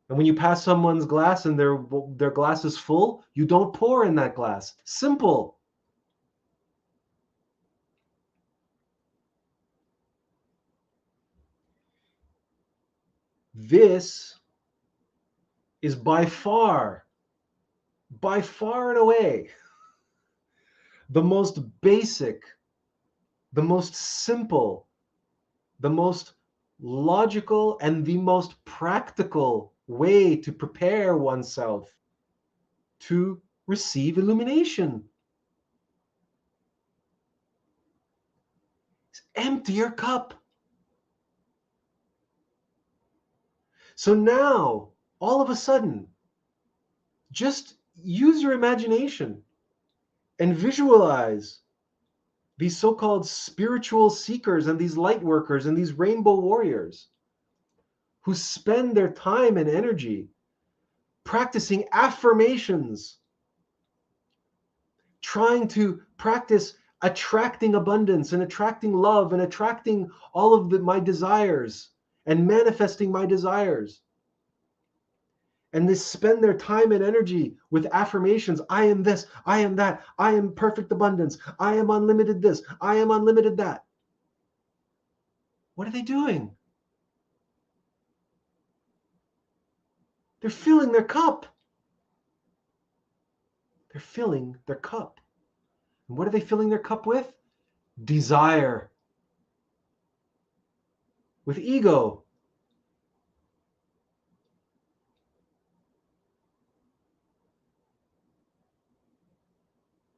And when you pass someone's glass and their glass is full, you don't pour in that glass. Simple. This is by far and away, the most basic, the most simple, the most logical, and the most practical way to prepare oneself to receive illumination. Empty your cup. So now, all of a sudden, just use your imagination and visualize these so-called spiritual seekers and these light workers and these rainbow warriors who spend their time and energy practicing affirmations, trying to practice attracting abundance and attracting love and attracting all of my desires and manifesting my desires. And they spend their time and energy with affirmations. I am this, I am that, I am perfect abundance, I am unlimited this, I am unlimited that. What are they doing? They're filling their cup. They're filling their cup. And what are they filling their cup with? Desire. With ego.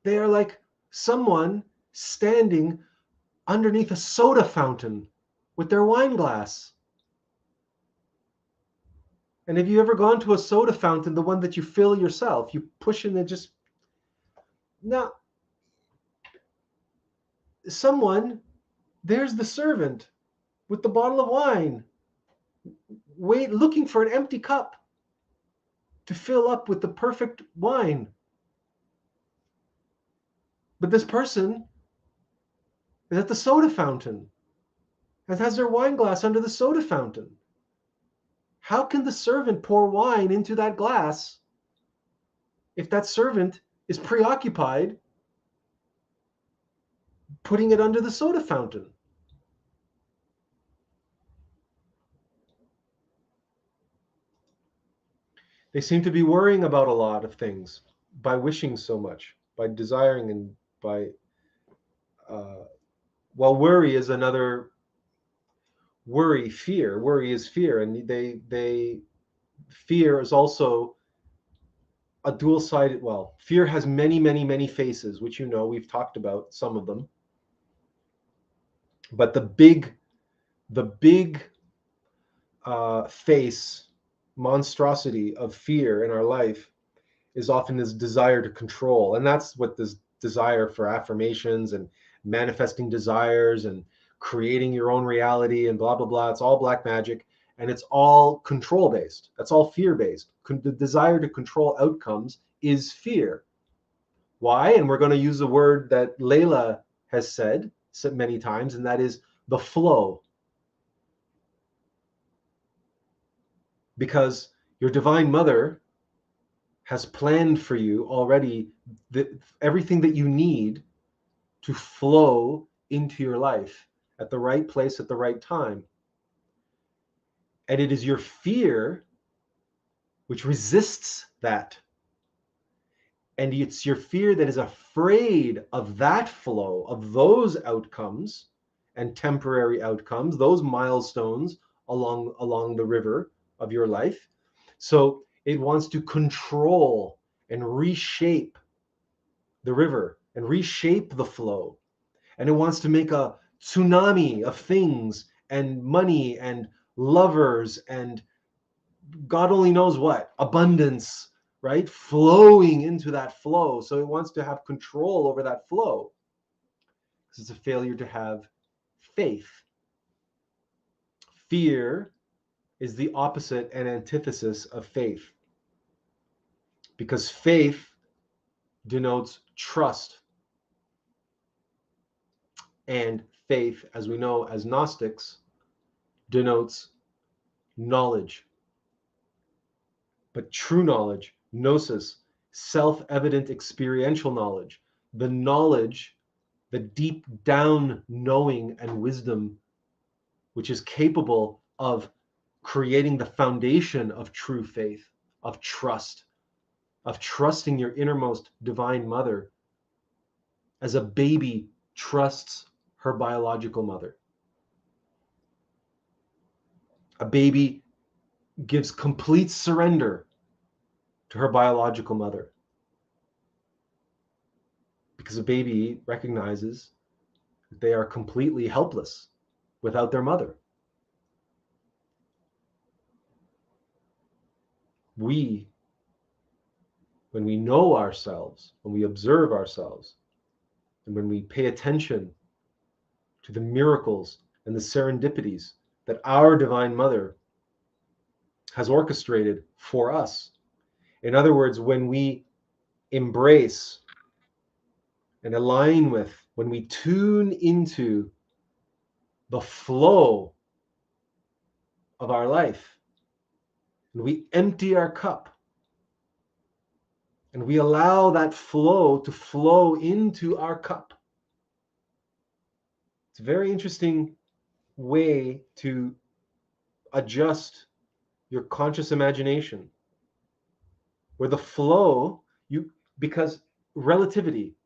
They are like someone standing underneath a soda fountain with their wine glass. And have you ever gone to a soda fountain, the one that you fill yourself? You push in and just... Now, someone, there's the servant with the bottle of wine, looking for an empty cup to fill up with the perfect wine. But this person is at the soda fountain and has their wine glass under the soda fountain. How can the servant pour wine into that glass if that servant is preoccupied putting it under the soda fountain? They seem to be worrying about a lot of things by wishing so much, by desiring, and by well, worry is another... fear. Worry is fear, and they fear is also a dual-sided... Well, fear has many, many, many faces, which we've talked about some of them. But the big face, monstrosity of fear in our life is often this desire to control. And that's what this desire for affirmations and manifesting desires and creating your own reality and blah, blah, blah. It's all black magic, and it's all control based. That's all fear based. The desire to control outcomes is fear. Why? And we're going to use a word that Layla has said many times, and that is the flow. Because your divine mother has planned for you already everything that you need to flow into your life at the right place at the right time. And it is your fear which resists that. And it's your fear that is afraid of that flow, of those outcomes and temporary outcomes, those milestones along the river of your life. So it wants to control and reshape the river and reshape the flow. And it wants to make a tsunami of things and money and lovers and God only knows what, abundance, right? Flowing into that flow. So it wants to have control over that flow. This is a failure to have faith. Fear is the opposite and antithesis of faith. Because faith denotes trust. And faith, as we know as Gnostics, denotes knowledge. But true knowledge, gnosis, self-evident experiential knowledge, the knowledge, the deep down knowing and wisdom, which is capable of creating the foundation of true faith, of trust, of trusting your innermost divine mother as a baby trusts her biological mother. A baby gives complete surrender to her biological mother because a baby recognizes that they are completely helpless without their mother. When we know ourselves, when we observe ourselves, and when we pay attention to the miracles and the serendipities that our divine mother has orchestrated for us. In other words, when we embrace and align with, when we tune into the flow of our life, and we empty our cup, and we allow that flow to flow into our cup. It's a very interesting way to adjust your conscious imagination, where the flow, because relativity,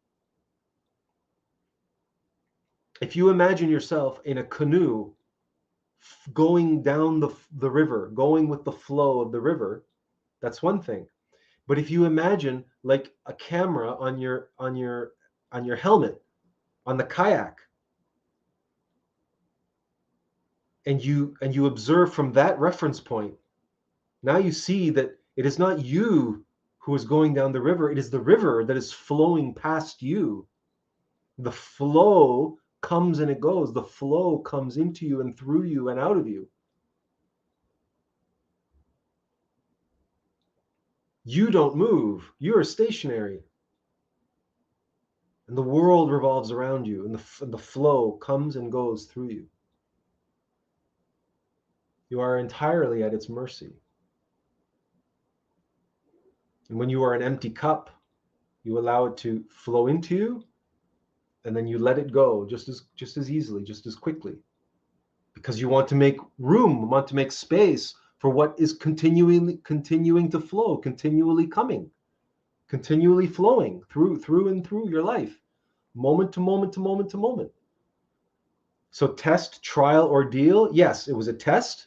if you imagine yourself in a canoe going down the river, going with the flow of the river, that's one thing. But if you imagine like a camera on your on your helmet, on the kayak, and you observe from that reference point, now you see that it is not you who is going down the river, it is the river that is flowing past you. The flow comes and it goes. The flow comes into you and through you and out of you. You don't move. You are stationary. And the world revolves around you, and the flow comes and goes through you. You are entirely at its mercy. And when you are an empty cup, you allow it to flow into you, and then you let it go just as easily, just as quickly. Because you want to make room, want to make space for what is continuing to flow, continually coming, continually flowing through and through your life, moment to moment to moment to moment. So test, trial, ordeal. Yes, it was a test.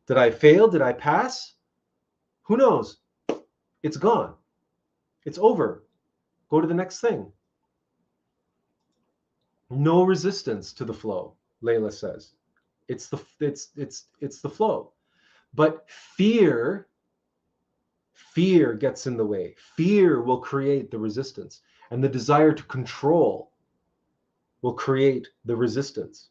Did I fail? Did I pass? Who knows? It's gone. It's over. Go to the next thing. No resistance to the flow, Layla says. It's the flow. But fear gets in the way. Fear will create the resistance, and the desire to control will create the resistance.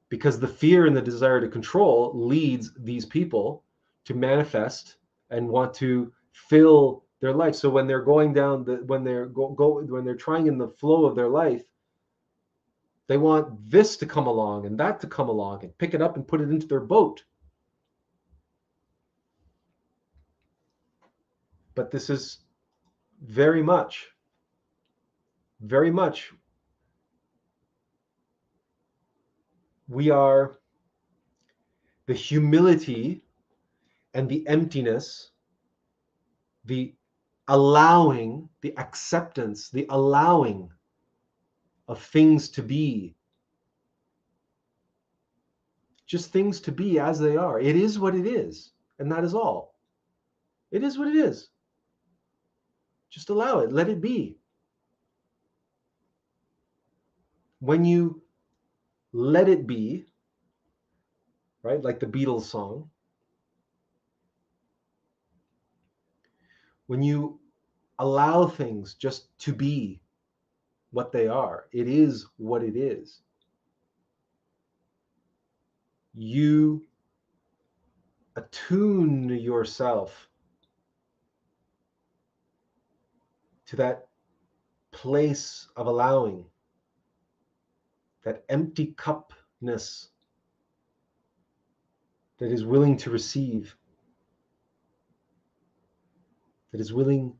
Because the fear and the desire to control leads these people to manifest and want to fill their life. So when they're going down when they're trying in the flow of their life, they want this to come along and that to come along and pick it up and put it into their boat. But this is very much we are the humility and the emptiness, the allowing, the acceptance, the allowing of things to be. Just things to be as they are. It is what it is, and that is all. It is what it is. Just allow it. Let it be. When you let it be, right, like the Beatles song, when you allow things just to be what they are, it is what it is. You attune yourself to that place of allowing, that empty cupness that is willing to receive, that is willing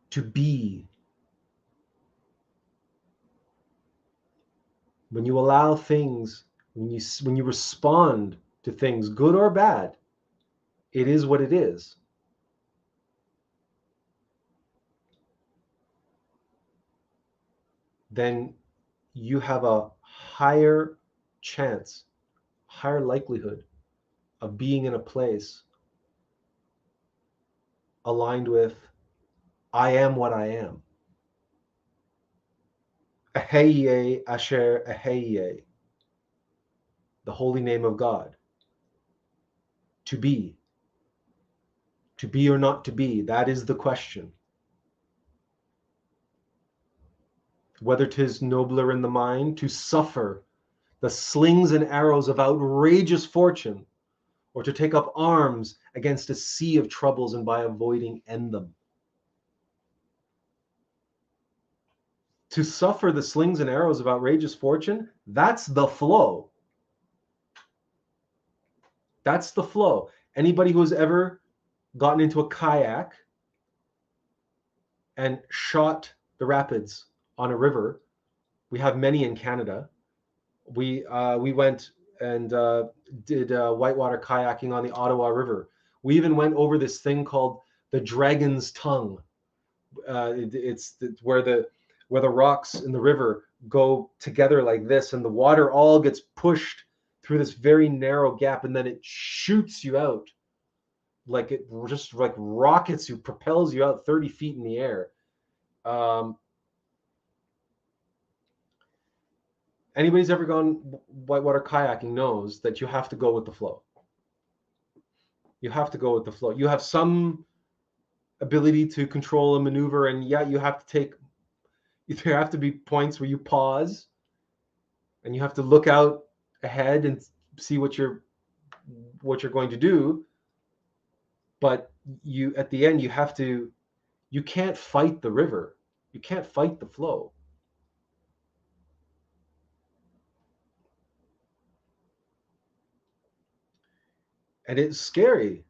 to be. When you allow things, when you respond to things, good or bad, it is what it is. Then you have a higher chance, higher likelihood of being in a place aligned with I am what I am. Aheye Asher Aheye, the holy name of God. To be or not to be, that is the question. Whether 'tis nobler in the mind to suffer the slings and arrows of outrageous fortune, or to take up arms against a sea of troubles and by avoiding end them. To suffer the slings and arrows of outrageous fortune, that's the flow. That's the flow. Anybody who has ever gotten into a kayak and shot the rapids on a river, we have many in Canada. We went and did whitewater kayaking on the Ottawa River. We even went over this thing called the Dragon's Tongue. It's where the rocks in the river go together like this, and the water all gets pushed through this very narrow gap, and then it shoots you out, like it just like rockets you, propels you out 30 feet in the air. anybody's ever gone whitewater kayaking knows that you have to go with the flow. You have to go with the flow. You have some ability to control and maneuver, and yeah, you have to take, there have to be points where you pause and you have to look out ahead and see what you're going to do. But you, at the end, you can't fight the river. You can't fight the flow. And it's scary. It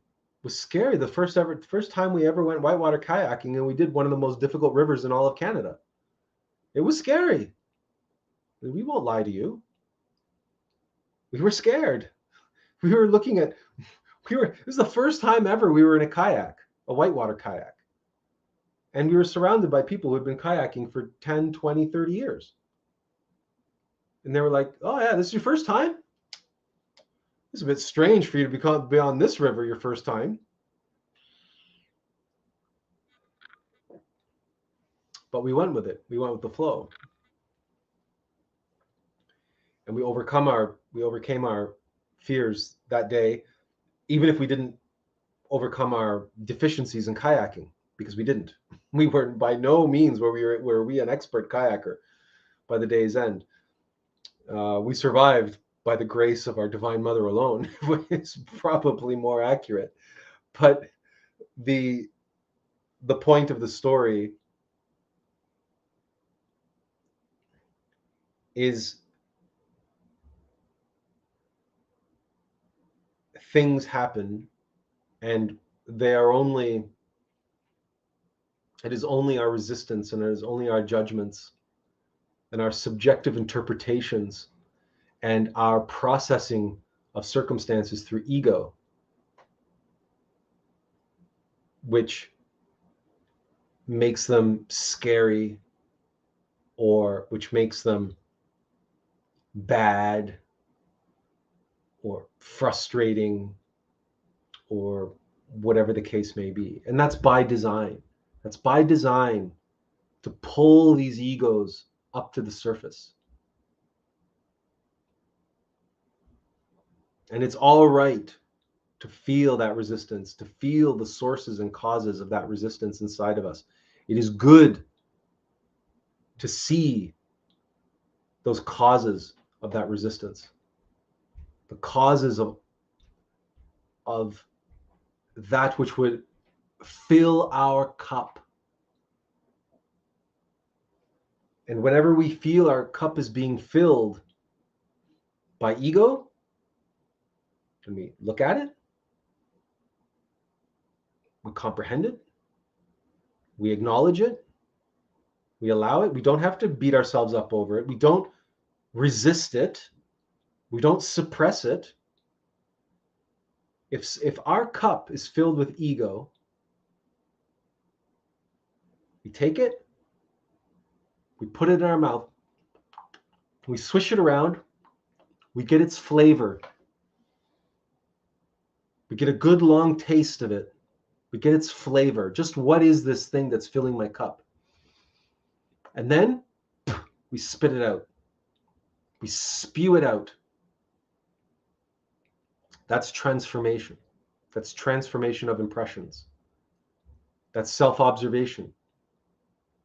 was scary the first time we ever went whitewater kayaking, and we did one of the most difficult rivers in all of Canada. It was scary. We won't lie to you. We were scared. We were looking at, this is the first time ever we were in a kayak, a whitewater kayak. And we were surrounded by people who had been kayaking for 10, 20, 30 years. And they were like, oh yeah, this is your first time? It's a bit strange for you to be on this river your first time. But we went with it. We went with the flow. And we overcame our fears that day, even if we didn't overcome our deficiencies in kayaking, because we didn't. We were by no means were we an expert kayaker by the day's end. We survived by the grace of our Divine Mother alone, which is probably more accurate. But the point of the story is things happen, and it is only our resistance, and it is only our judgments and our subjective interpretations and our processing of circumstances through ego, which makes them scary, or which makes them bad or frustrating, or whatever the case may be. And that's by design. That's by design, to pull these egos up to the surface. And it's all right to feel that resistance, to feel the sources and causes of that resistance inside of us. It is good to see those causes of that resistance, the causes of that which would fill our cup. And whenever we feel our cup is being filled by ego, and we look at it, we comprehend it, we acknowledge it, we allow it. We don't have to beat ourselves up over it. We don't resist it. We don't suppress it. If our cup is filled with ego, we take it, we put it in our mouth, we swish it around, we get its flavor. We get a good long taste of it. We get its flavor. Just what is this thing that's filling my cup? And then we spit it out. We spew it out. That's transformation. That's transformation of impressions. That's self-observation.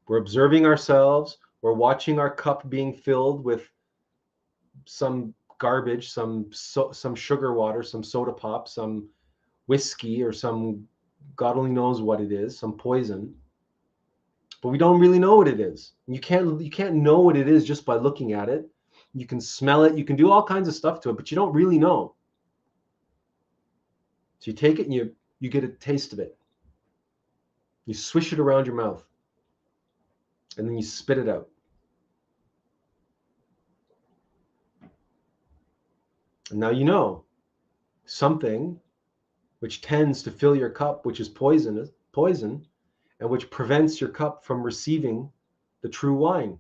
We're observing ourselves. We're watching our cup being filled with some garbage, some sugar water, some soda pop, some whiskey, or some God only knows what it is, some poison. But we don't really know what it is. You can't know what it is just by looking at it. You can smell it. You can do all kinds of stuff to it, but you don't really know. So you take it and you get a taste of it. You swish it around your mouth, and then you spit it out. And now you know something which tends to fill your cup, which is poison, and which prevents your cup from receiving the true wine.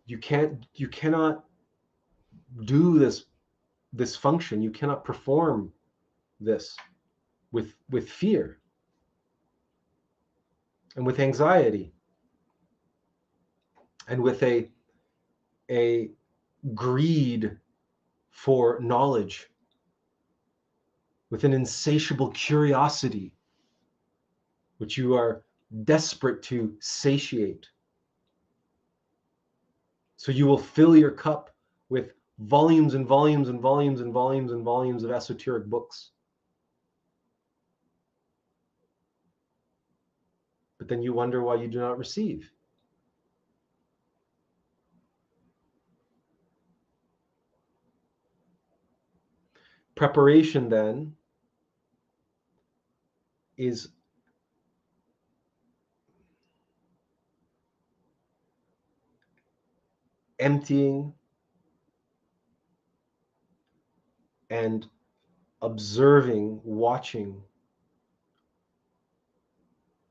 You cannot do this function. You cannot perform this with fear and with anxiety. and with a greed for knowledge, with an insatiable curiosity, which you are desperate to satiate. So you will fill your cup with volumes and volumes and volumes and volumes and volumes of esoteric books. But then you wonder why you do not receive. Preparation then is emptying and observing, watching,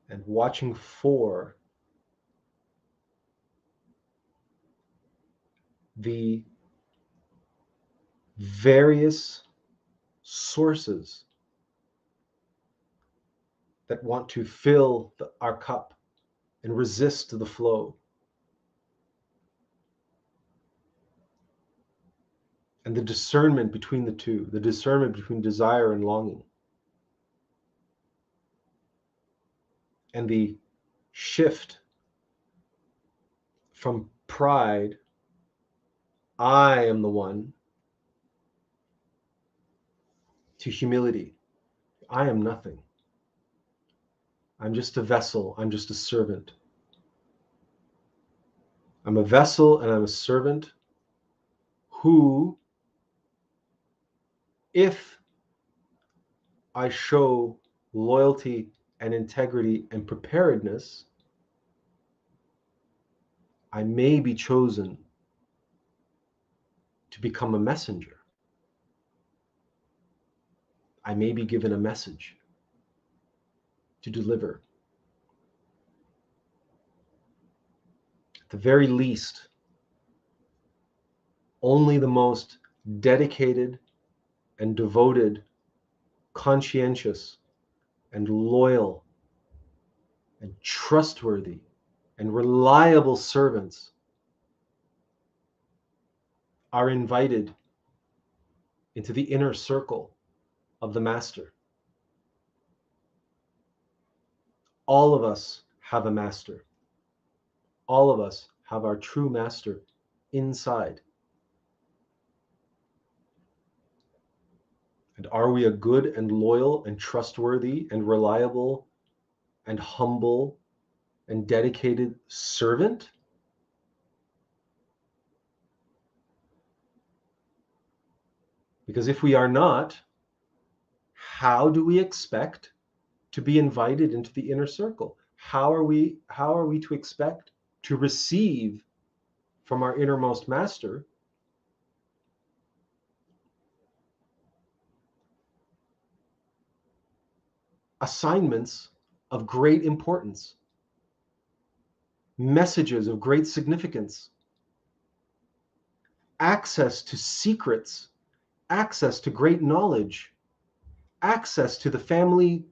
and watching for the various sources that want to fill our cup and resist the flow. And the discernment between the two, the discernment between desire and longing, and the shift from pride, I am the one, to humility. I am nothing. I'm just a vessel. I'm just a servant. I'm a vessel and I'm a servant who, if I show loyalty and integrity and preparedness, I may be chosen to become a messenger. I may be given a message to deliver. At the very least, only the most dedicated and devoted, conscientious and loyal and trustworthy and reliable servants are invited into the inner circle of the master. All of us have a master. All of us have our true master inside. And are we a good and loyal and trustworthy and reliable and humble and dedicated servant? Because if we are not, how do we expect to be invited into the inner circle? How are we to expect to receive from our innermost master assignments of great importance, messages of great significance, access to secrets, access to great knowledge, access to the family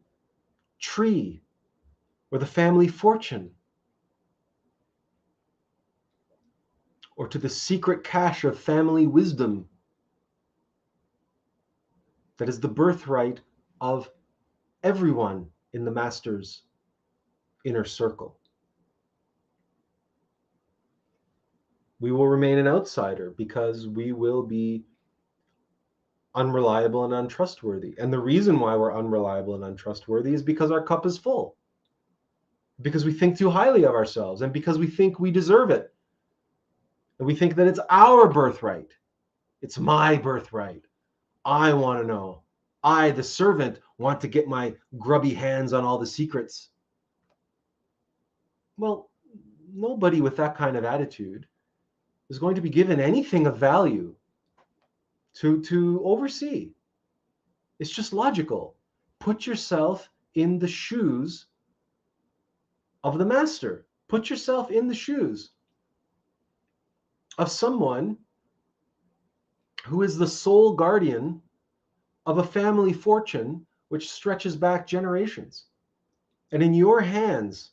tree or the family fortune, or to the secret cache of family wisdom that is the birthright of everyone in the master's inner circle. We will remain an outsider because we will be unreliable and untrustworthy. And the reason why we're unreliable and untrustworthy is because our cup is full, because we think too highly of ourselves, and because we think we deserve it. And we think that it's our birthright. It's my birthright. I want to know. I, the servant, want to get my grubby hands on all the secrets. Well, nobody with that kind of attitude is going to be given anything of value to oversee. It's just logical. Put yourself in the shoes of the master. Put yourself in the shoes of someone who is the sole guardian of a family fortune which stretches back generations. And in your hands,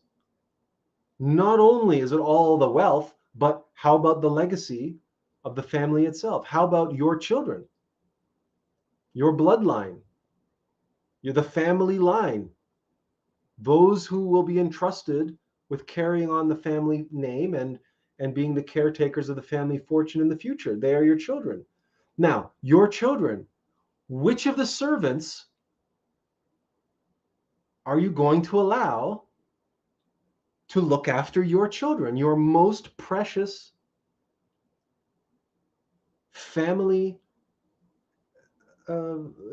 not only is it all the wealth, But how about the legacy of the family itself? How about your children, your bloodline, you're the family line, those who will be entrusted with carrying on the family name and being the caretakers of the family fortune in the future? They are your children. Now, your children, which of the servants are you going to allow to look after your children, your most precious family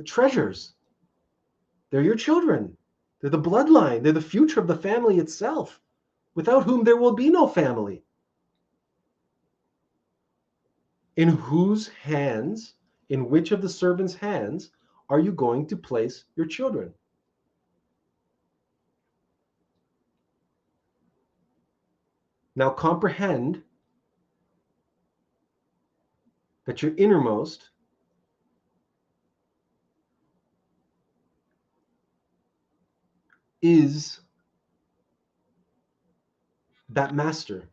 treasures? They're your children. They're the bloodline. They're the future of the family itself, without whom there will be no family. In whose hands, in which of the servants' hands, are you going to place your children? Now comprehend that your innermost is that master.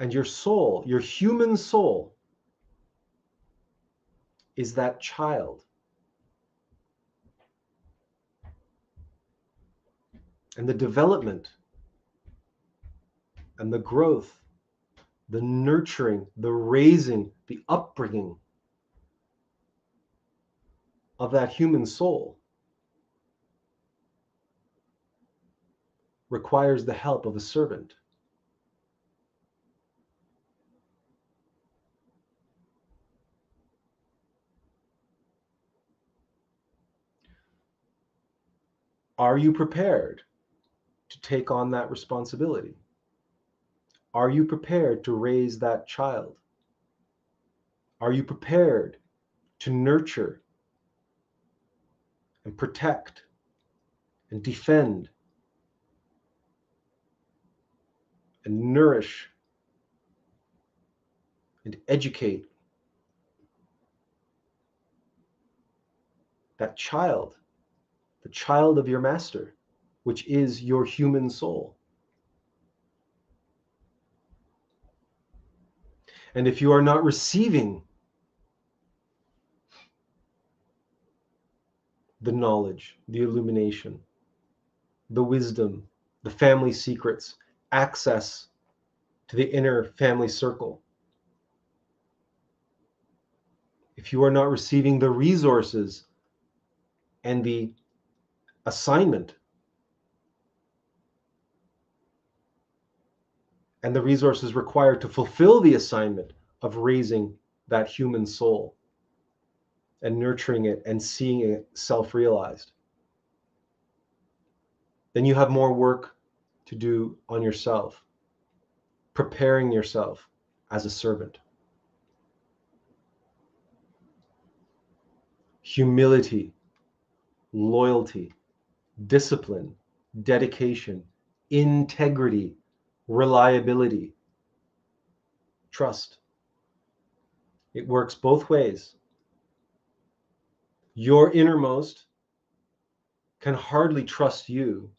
And your soul, your human soul, is that child. And the development and the growth, the nurturing, the raising, the upbringing of that human soul requires the help of a servant. Are you prepared to take on that responsibility? Are you prepared to raise that child? Are you prepared to nurture and protect and defend and nourish and educate that child, the child of your master, which is your human soul? And if you are not receiving the knowledge, the illumination, the wisdom, the family secrets, access to the inner family circle, if you are not receiving the resources and the assignment and the resources required to fulfill the assignment of raising that human soul and nurturing it and seeing it self-realized, then you have more work to do on yourself, preparing yourself as a servant. Humility, loyalty, discipline, dedication, integrity, reliability, trust. It works both ways. Your innermost can hardly trust you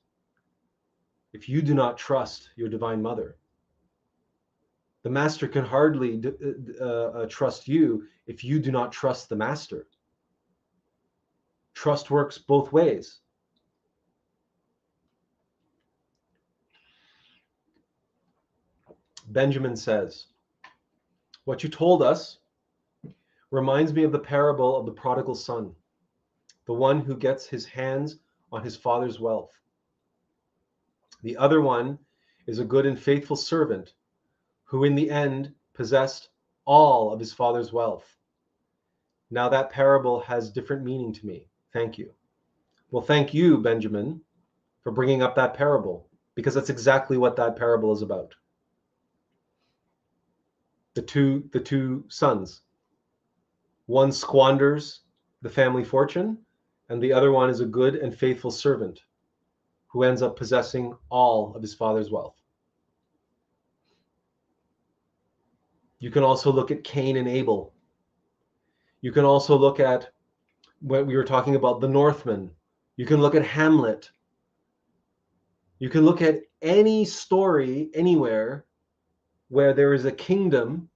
if you do not trust your Divine Mother. The Master can hardly trust you if you do not trust the Master. Trust works both ways. Benjamin says, "What you told us reminds me of the parable of the prodigal son, the one who gets his hands on his father's wealth. The other one is a good and faithful servant who in the end possessed all of his father's wealth. Now that parable has different meaning to me. Thank you." Well, thank you, Benjamin, for bringing up that parable, because that's exactly what that parable is about. The two sons. One squanders the family fortune, and the other one is a good and faithful servant who ends up possessing all of his father's wealth. You can also look at Cain and Abel. You can also look at when we were talking about the Northman. You can look at Hamlet. You can look at any story anywhere where there is a kingdom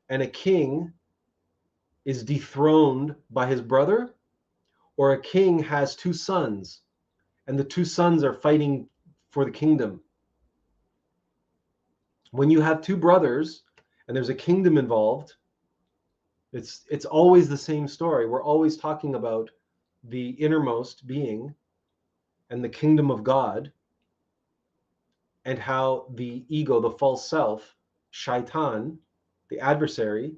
and a king is dethroned by his brother, or a king has two sons and the two sons are fighting for the kingdom. When you have two brothers and there's a kingdom involved, it's always the same story. We're always talking about the innermost being and the kingdom of God, and how the ego, the false self, shaitan, the adversary,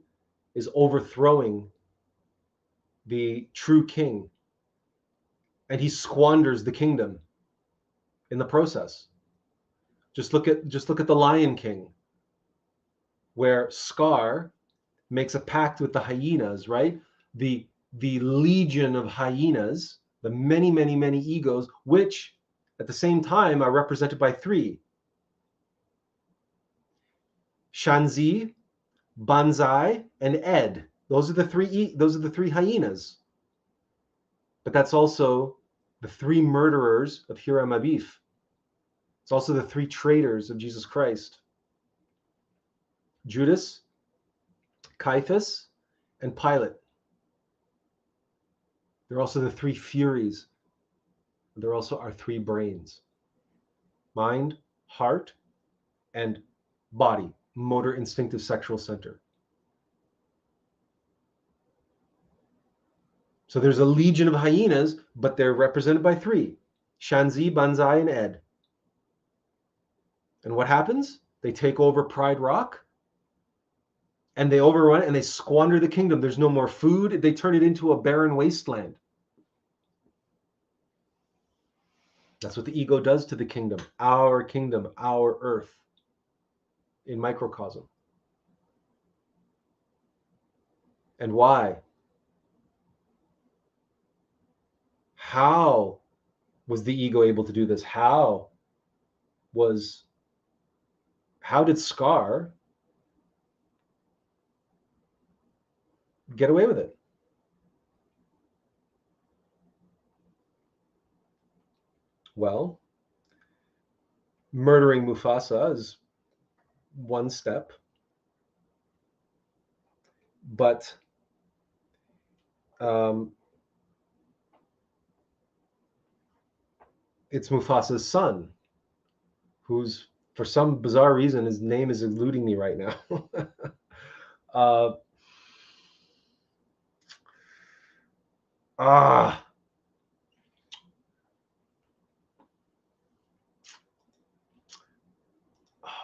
is overthrowing the true king, and he squanders the kingdom in the process. Just look at the Lion King, where Scar makes a pact with the hyenas, right? The legion of hyenas, the many egos, which at the same time are represented by three: Shanzi, Banzai, and Ed. Those are the three hyenas. But that's also the three murderers of Hiram Abif. It's also the three traitors of Jesus Christ: Judas, Caiaphas, and Pilate. They're also the three furies. There also are three brains: mind, heart, and body, motor instinctive sexual center. So there's a legion of hyenas, but they're represented by three: Shanzi, Banzai, and Ed. And what happens? They take over Pride Rock, and they overrun it, and they squander the kingdom. There's no more food. They turn it into a barren wasteland. That's what the ego does to the kingdom, our earth, in microcosm. And why? How was the ego able to do this? How did Scar get away with it? Well, murdering Mufasa is one step, but it's Mufasa's son, who's, for some bizarre reason, his name is eluding me right now.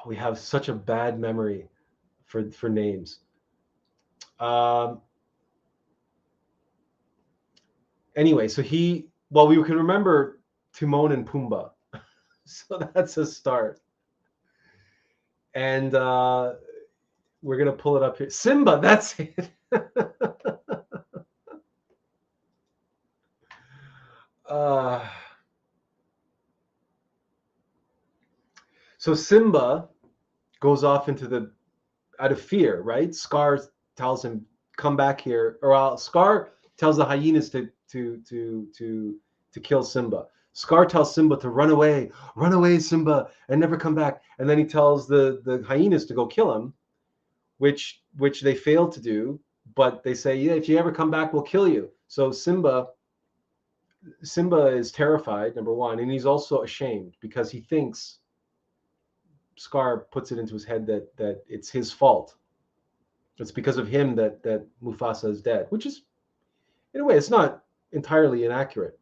We have such a bad memory for names. Anyway, so we can remember Timon and Pumbaa. So that's a start. And we're going to pull it up here. Simba, that's it. So Simba goes off out of fear, right? Scar tells him, come back here. Or Scar tells the hyenas to kill Simba. Scar tells Simba to run away, Simba, and never come back. And then he tells the hyenas to go kill him, which they fail to do. But they say, yeah, if you ever come back, we'll kill you. So Simba is terrified, number one, and he's also ashamed because he thinks, Scar puts it into his head that it's his fault. It's because of him that Mufasa is dead, which is, in a way, it's not entirely inaccurate.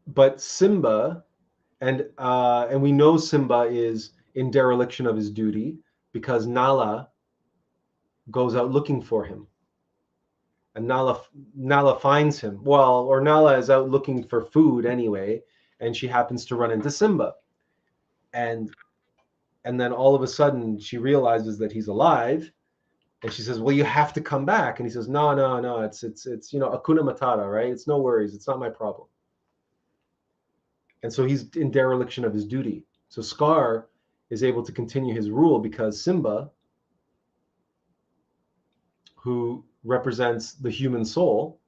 But Simba, and we know Simba is in dereliction of his duty because Nala goes out looking for him. And Nala finds him. Well, or Nala is out looking for food anyway, and she happens to run into Simba. And then all of a sudden she realizes that he's alive, and she says, well, you have to come back. And he says, no, it's Hakuna Matata, right? It's no worries, it's not my problem. And so he's in dereliction of his duty. So Scar is able to continue his rule because Simba, who represents the human soul,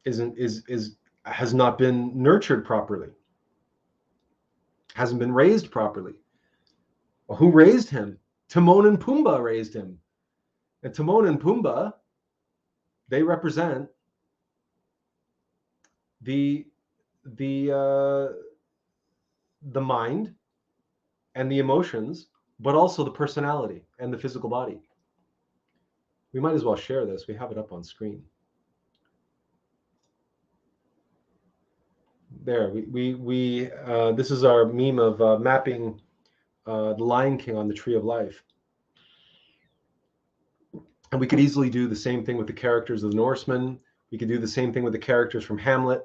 has not been nurtured properly, hasn't been raised properly. Well, who raised him? Timon and Pumbaa raised him. And Timon and Pumbaa, they represent the mind and the emotions, but also the personality and the physical body. We might as well share this. We have it up on screen. There, this is our meme of mapping the Lion King on the Tree of Life. And we could easily do the same thing with the characters of the Norsemen. We could do the same thing with the characters from Hamlet.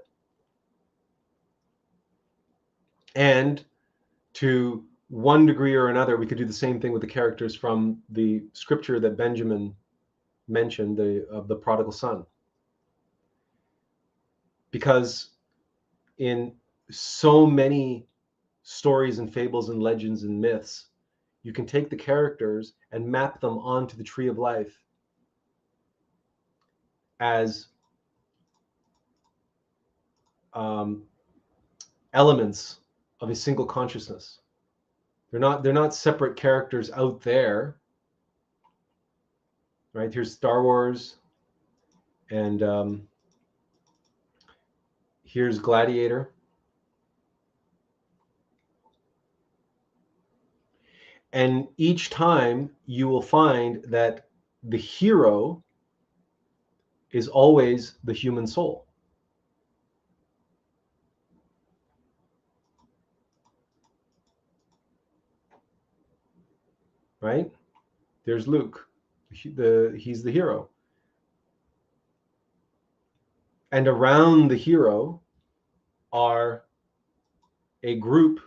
And to one degree or another, we could do the same thing with the characters from the scripture that Benjamin mentioned, of the prodigal son. Because in so many stories and fables and legends and myths, you can take the characters and map them onto the Tree of Life as elements of a single consciousness. They're not separate characters out there, right? Here's Star Wars, and here's Gladiator. And each time you will find that the hero is always the human soul. Right? There's Luke. He's the hero. And around the hero are a group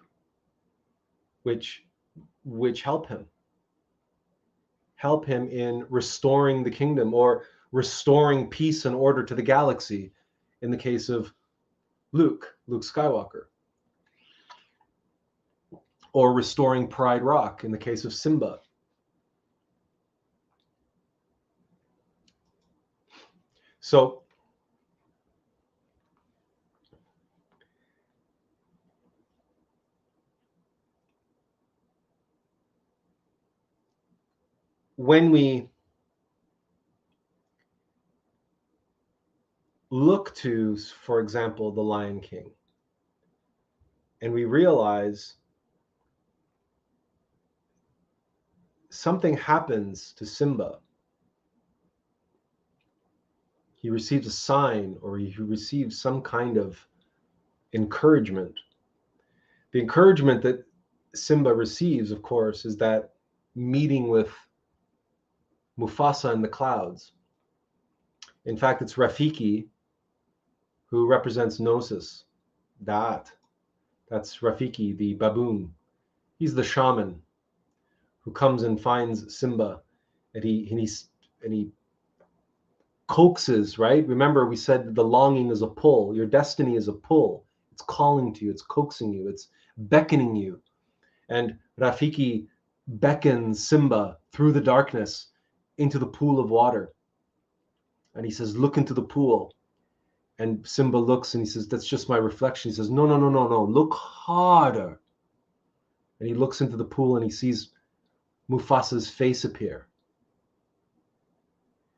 which help him in restoring the kingdom, or restoring peace and order to the galaxy, in the case of Luke Skywalker, or restoring Pride Rock in the case of Simba. So when we look to, for example, the Lion King, and we realize something happens to Simba, he receives a sign, or he receives some kind of encouragement. The encouragement that Simba receives, of course, is that meeting with Mufasa in the clouds. In fact, it's Rafiki who represents Gnosis, Da'at. That's Rafiki, the baboon. He's the shaman who comes and finds Simba, and he coaxes, right? Remember, we said the longing is a pull. Your destiny is a pull. It's calling to you. It's coaxing you. It's beckoning you. And Rafiki beckons Simba through the darkness into the pool of water. And he says, look into the pool. And Simba looks and he says, that's just my reflection. He says, no, look harder. And he looks into the pool and he sees Mufasa's face appear.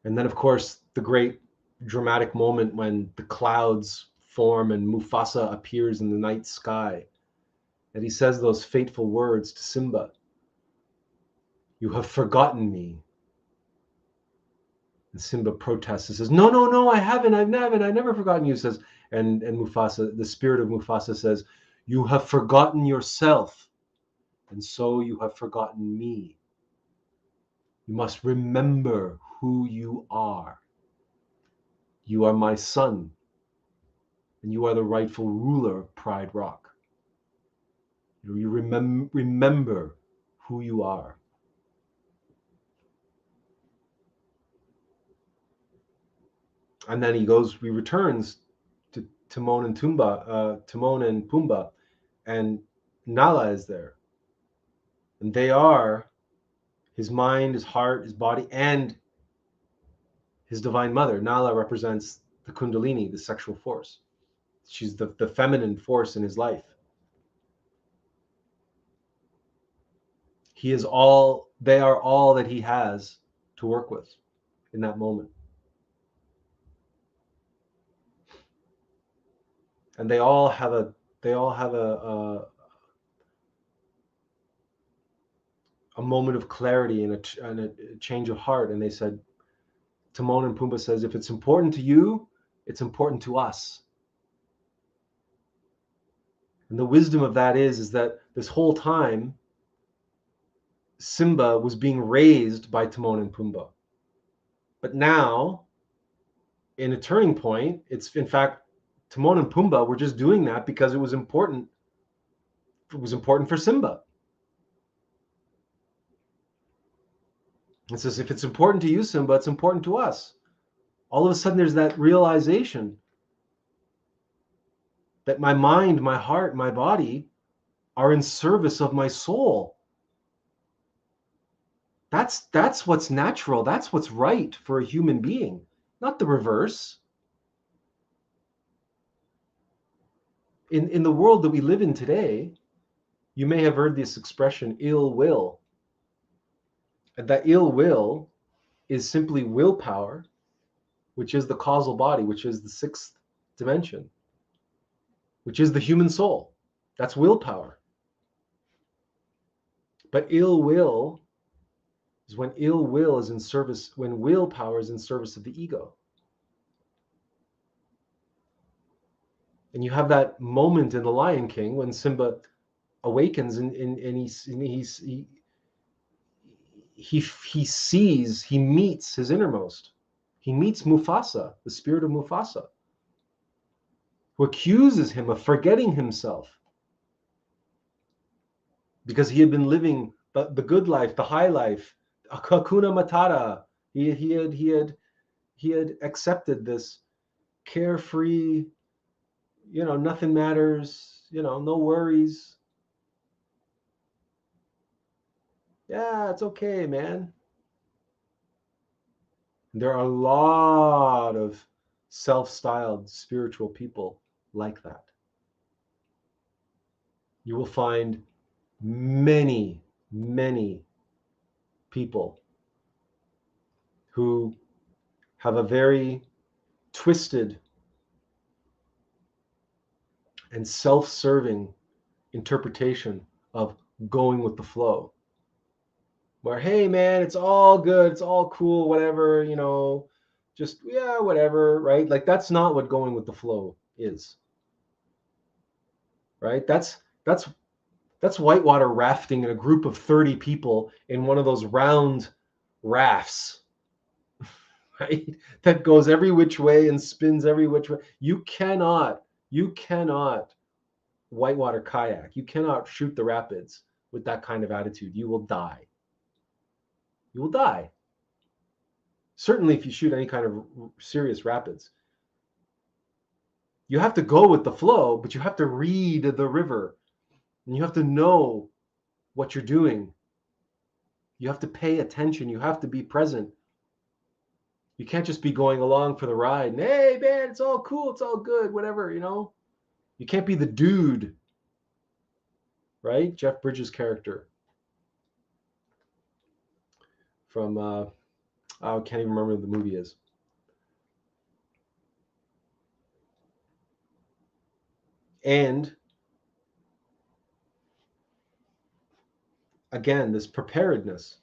And then, of course, the great dramatic moment when the clouds form and Mufasa appears in the night sky. And he says those fateful words to Simba, you have forgotten me. And Simba protests and says, no, I haven't, I've never forgotten you. Says, and Mufasa, the spirit of Mufasa says, you have forgotten yourself, and so you have forgotten me. You must remember who you are. You are my son, and you are the rightful ruler of Pride Rock. You remember who you are. And then he returns to Timon and Pumbaa, and Nala is there. And they are his mind, his heart, his body, and his divine mother. Nala represents the Kundalini, the sexual force. She's the feminine force in his life. They are all that he has to work with in that moment. And they all have a moment of clarity and a change of heart. And they said, Timon and Pumbaa says, if it's important to you, it's important to us. And the wisdom of that is that this whole time, Simba was being raised by Timon and Pumbaa. But now, in a turning point, it's in fact, Timon and Pumbaa were just doing that because it was important. It was important for Simba. It says, if it's important to you, Simba, it's important to us. All of a sudden, there's that realization that my mind, my heart, my body are in service of my soul. That's what's natural. That's what's right for a human being, not the reverse. In the world that we live in today, you may have heard this expression, ill will. And that ill will is simply willpower, which is the causal body, which is the sixth dimension, which is the human soul. That's willpower. But ill will is when ill will is in service, when willpower is in service of the ego. And you have that moment in The Lion King when Simba awakens and he sees, he meets his innermost. He meets Mufasa, the spirit of Mufasa, who accuses him of forgetting himself because he had been living the good life, the high life, Hakuna Matata. He had accepted this carefree, nothing matters, no worries. Yeah, it's okay, man. There are a lot of self-styled spiritual people like that. You will find many, many people who have a very twisted and self-serving interpretation of going with the flow. Where, hey man, it's all good, it's all cool, whatever, just, yeah, whatever, right? Like, that's not what going with the flow is, right? That's whitewater rafting in a group of 30 people in one of those round rafts, right? That goes every which way and spins every which way. You cannot whitewater kayak. You cannot shoot the rapids with that kind of attitude. You will die. You will die. Certainly if you shoot any kind of serious rapids. You have to go with the flow, but you have to read the river. And you have to know what you're doing. You have to pay attention. You have to be present. You can't just be going along for the ride. And, hey, man, it's all cool. It's all good. Whatever, You can't be the dude, right? Jeff Bridges' character from, I can't even remember what the movie is. And again, this preparedness,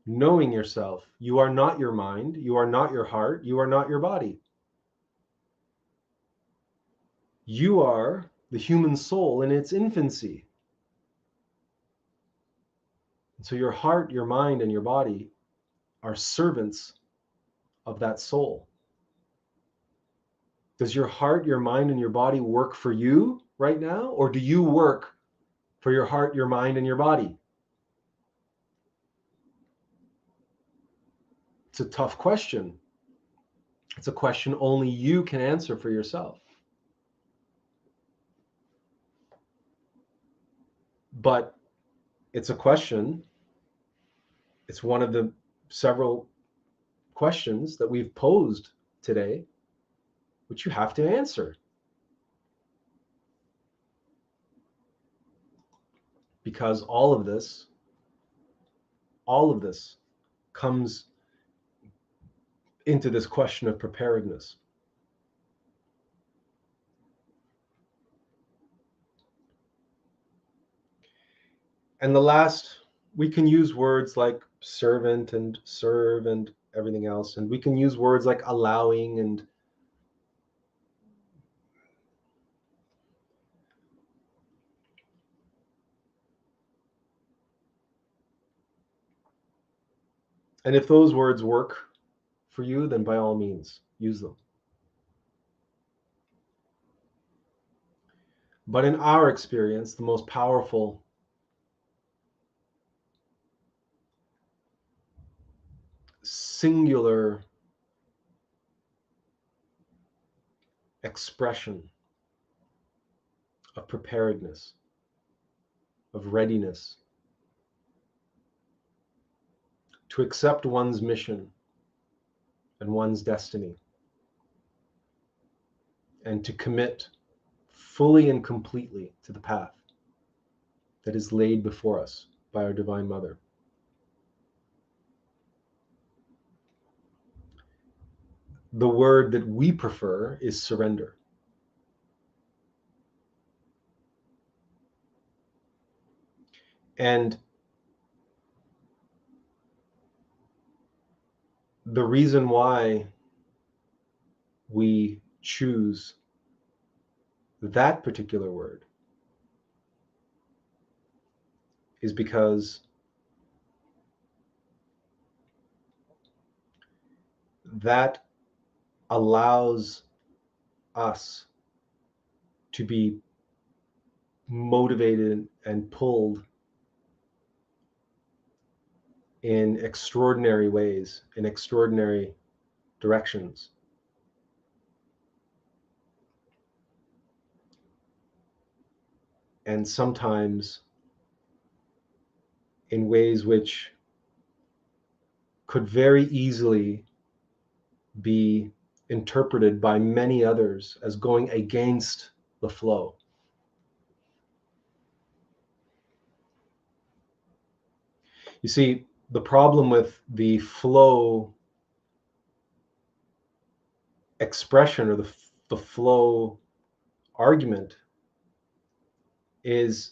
knowing yourself. You are not your mind. You are not your heart. You are not your body. You are the human soul in its infancy. And so your heart, your mind, and your body are servants of that soul. Does your heart, your mind, and your body work for you right now? Or do you work for your heart, your mind, and your body? It's a tough question. It's a question only you can answer for yourself. But it's a question. It's one of the several questions that we've posed today. which you have to answer. Because all of this comes into this question of preparedness. And the last, we can use words like servant and serve and everything else. And we can use words like allowing and if those words work for you, then by all means, use them. But in our experience, the most powerful singular expression of preparedness, of readiness to accept one's mission and one's destiny, and to commit fully and completely to the path that is laid before us by our Divine Mother. The word that we prefer is surrender. And the reason why we choose that particular word is because that allows us to be motivated and pulled in extraordinary ways, in extraordinary directions. And sometimes in ways which could very easily be interpreted by many others as going against the flow. You see, the problem with the flow expression or the flow argument is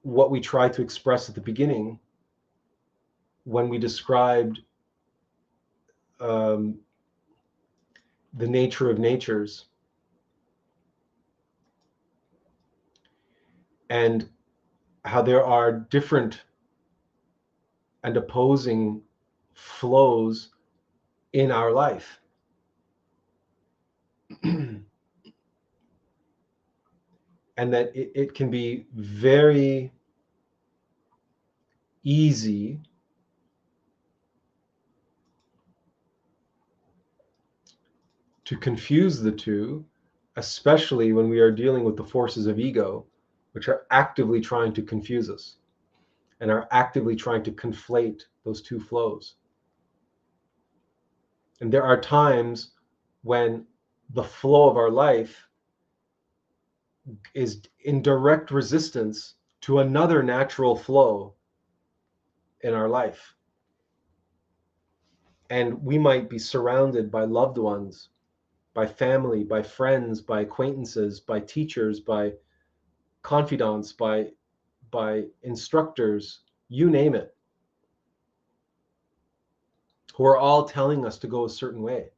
what we tried to express at the beginning when we described the nature of natures and how there are different and opposing flows in our life. And that it can be very easy to confuse the two, especially when we are dealing with the forces of ego, which are actively trying to confuse us and are actively trying to conflate those two flows. And there are times when the flow of our life is in direct resistance to another natural flow in our life. And we might be surrounded by loved ones, by family, by friends, by acquaintances, by teachers, by confidants, by instructors, you name it, who are all telling us to go a certain way,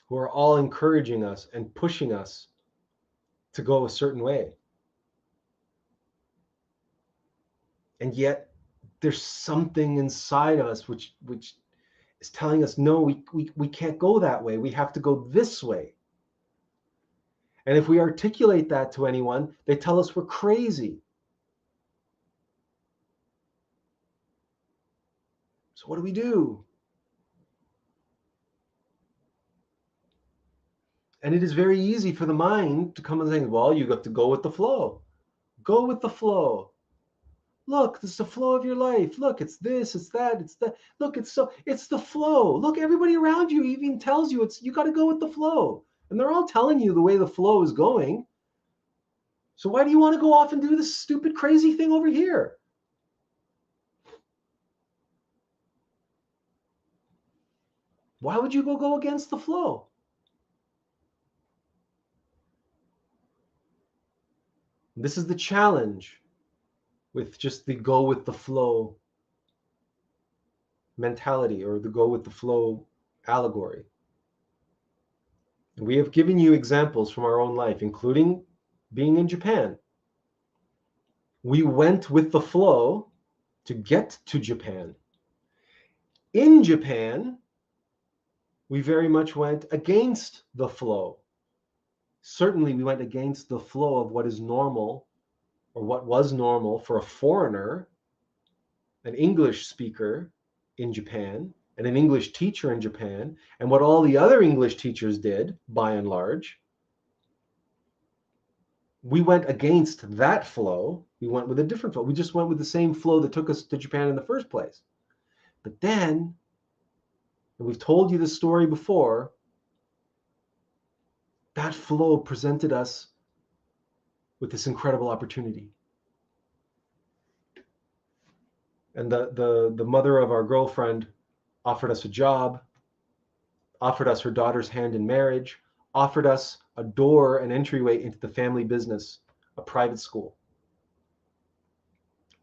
who are all encouraging us and pushing us to go a certain way. And yet there's something inside of us which is telling us, no, we can't go that way. We have to go this way. And if we articulate that to anyone, they tell us we're crazy. So what do we do? And it is very easy for the mind to come and think, well, you got to go with the flow. Go with the flow. Look, this is the flow of your life. Look, it's this, it's that, it's that. Look, it's the flow. Look, everybody around you even tells you you got to go with the flow. And they're all telling you the way the flow is going. So why do you want to go off and do this stupid, crazy thing over here? Why would you go against the flow? This is the challenge with just the go with the flow mentality, or the go with the flow allegory. We have given you examples from our own life, including being in Japan. We went with the flow to get to Japan. In Japan, we very much went against the flow. Certainly, we went against the flow of what is normal, or what was normal for a foreigner, an English speaker in Japan, and an English teacher in Japan, and what all the other English teachers did, by and large. We went against that flow. We went with a different flow. We just went with the same flow that took us to Japan in the first place. But then, and we've told you this story before, that flow presented us with this incredible opportunity. And the mother of our girlfriend offered us a job, offered us her daughter's hand in marriage, offered us a door, an entryway into the family business, a private school,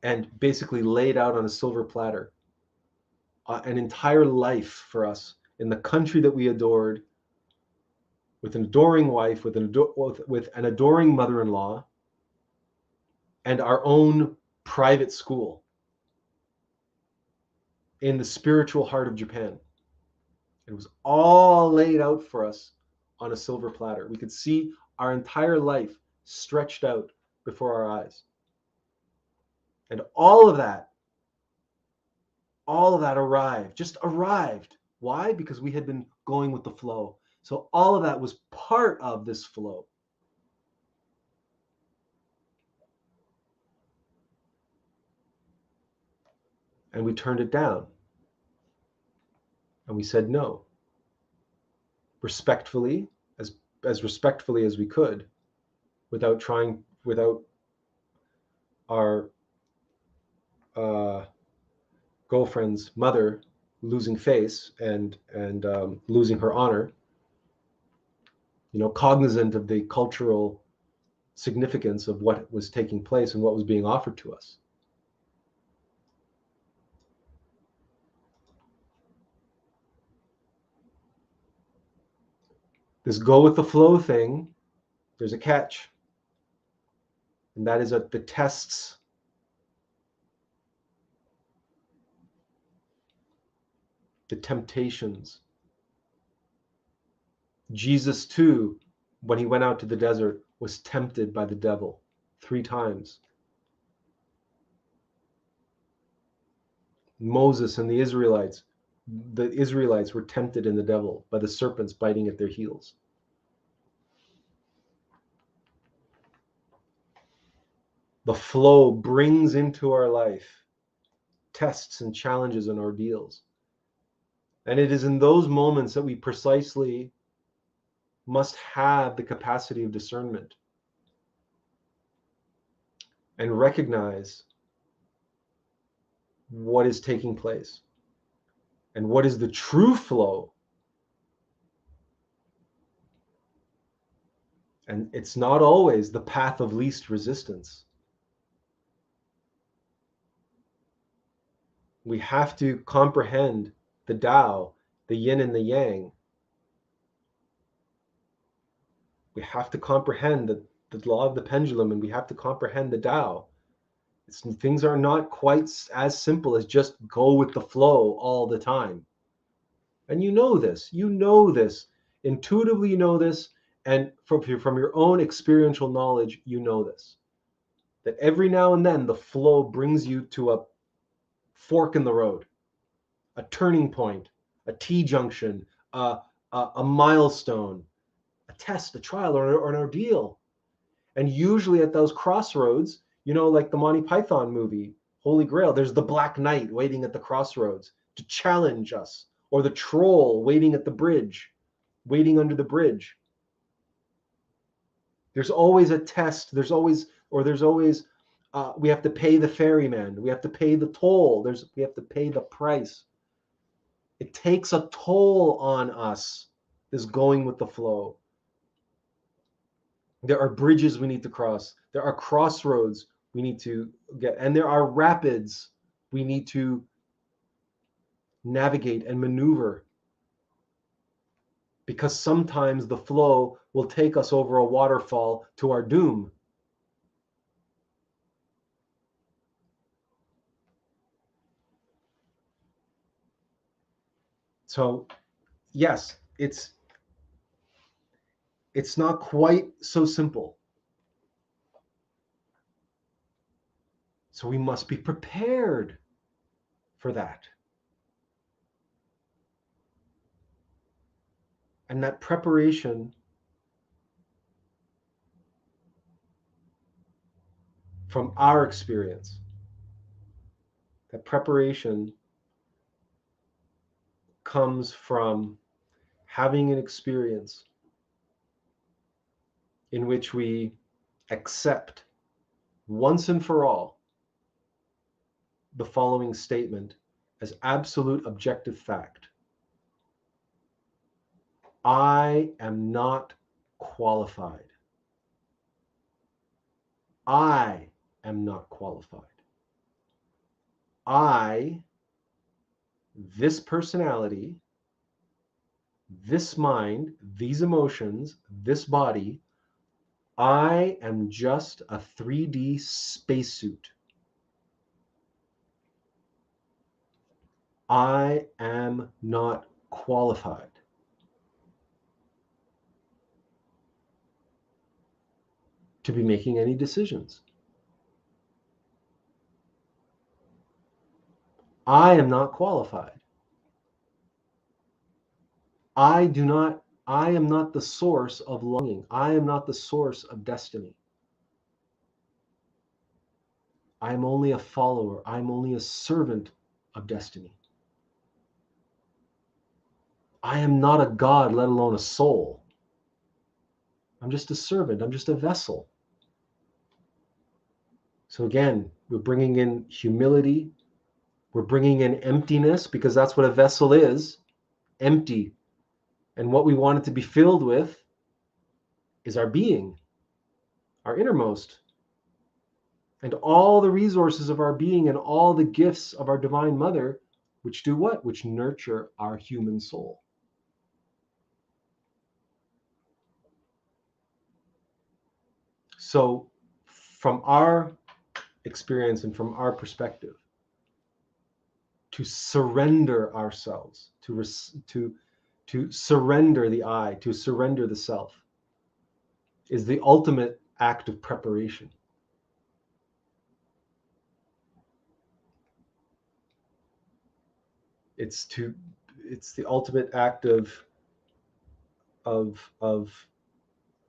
and basically laid out on a silver platter an entire life for us in the country that we adored, with an adoring wife, with an adoring mother-in-law, and our own private school in the spiritual heart of Japan. It was all laid out for us on a silver platter. We could see our entire life stretched out before our eyes. And all of that just arrived. Why? Because we had been going with the flow. So all of that was part of this flow. And we turned it down. And we said no. Respectfully, as respectfully as we could, without our girlfriend's mother losing face and losing her honor, cognizant of the cultural significance of what was taking place and what was being offered to us. This go with the flow thing, there's a catch. And that is the tests. The temptations. Jesus too, when he went out to the desert, was tempted by the devil 3 times. Moses and the Israelites were tempted in the devil by the serpents biting at their heels. The flow brings into our life tests and challenges and ordeals. And it is in those moments that we precisely must have the capacity of discernment and recognize what is taking place and what is the true flow. And it's not always the path of least resistance. We have to comprehend the Tao, the yin and the yang. We have to comprehend the law of the pendulum, and we have to comprehend the Tao. Things are not quite as simple as just go with the flow all the time. And you know this, intuitively you know this, and from your own experiential knowledge, you know this. That every now and then the flow brings you to a fork in the road, a turning point, a T-junction, a milestone, a test, a trial, or an ordeal. And usually at those crossroads, like the Monty Python movie, Holy Grail. There's the Black Knight waiting at the crossroads to challenge us, or the troll waiting at the bridge, waiting under the bridge. There's always a test. There's always we have to pay the ferryman. We have to pay the toll. We have to pay the price. It takes a toll on us, this going with the flow. There are bridges we need to cross. There are crossroads we need to get. And there are rapids we need to navigate and maneuver. Because sometimes the flow will take us over a waterfall to our doom. So, yes, it's not quite so simple. So we must be prepared for that. And that preparation from our experience, that preparation comes from having an experience in which we accept once and for all the following statement as absolute objective fact. I am not qualified. I am not qualified. This personality, this mind, these emotions, this body, I am just a 3D spacesuit. I am not qualified. To be making any decisions. I am not qualified. I am not the source of longing. I am not the source of destiny. I am only a follower. I am only a servant of destiny. I am not a God, let alone a soul. I'm just a servant. I'm just a vessel. So again, we're bringing in humility. We're bringing in emptiness, because that's what a vessel is, empty. And what we want it to be filled with is our being, our innermost, and all the resources of our being and all the gifts of our Divine Mother, which do what? Which nurture our human soul. So from our experience and from our perspective, to surrender ourselves, to surrender the I, to surrender the self, is the ultimate act of preparation. It's the ultimate act of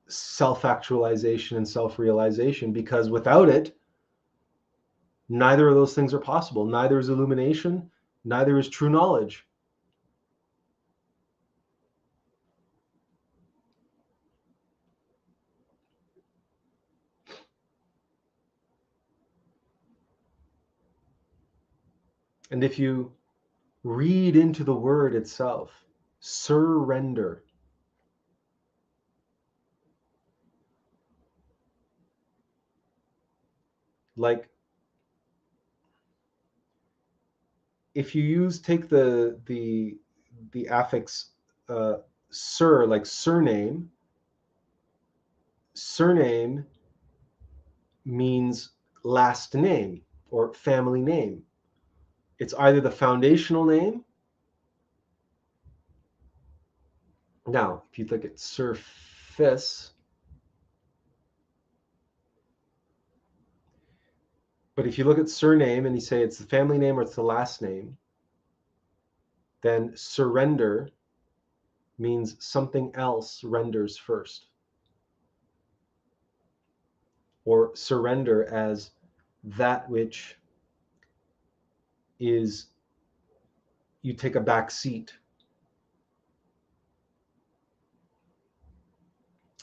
self-actualization and self-realization, because without it, neither of those things are possible. Neither is illumination, neither is true knowledge. And if you read into the word itself, surrender, like if you take the affix sur, like surname means last name or family name. It's either the foundational name. Now, if you look at surface, but if you look at surname and you say it's the family name or it's the last name, then surrender means something else renders first. Or surrender as that which is you take a back seat.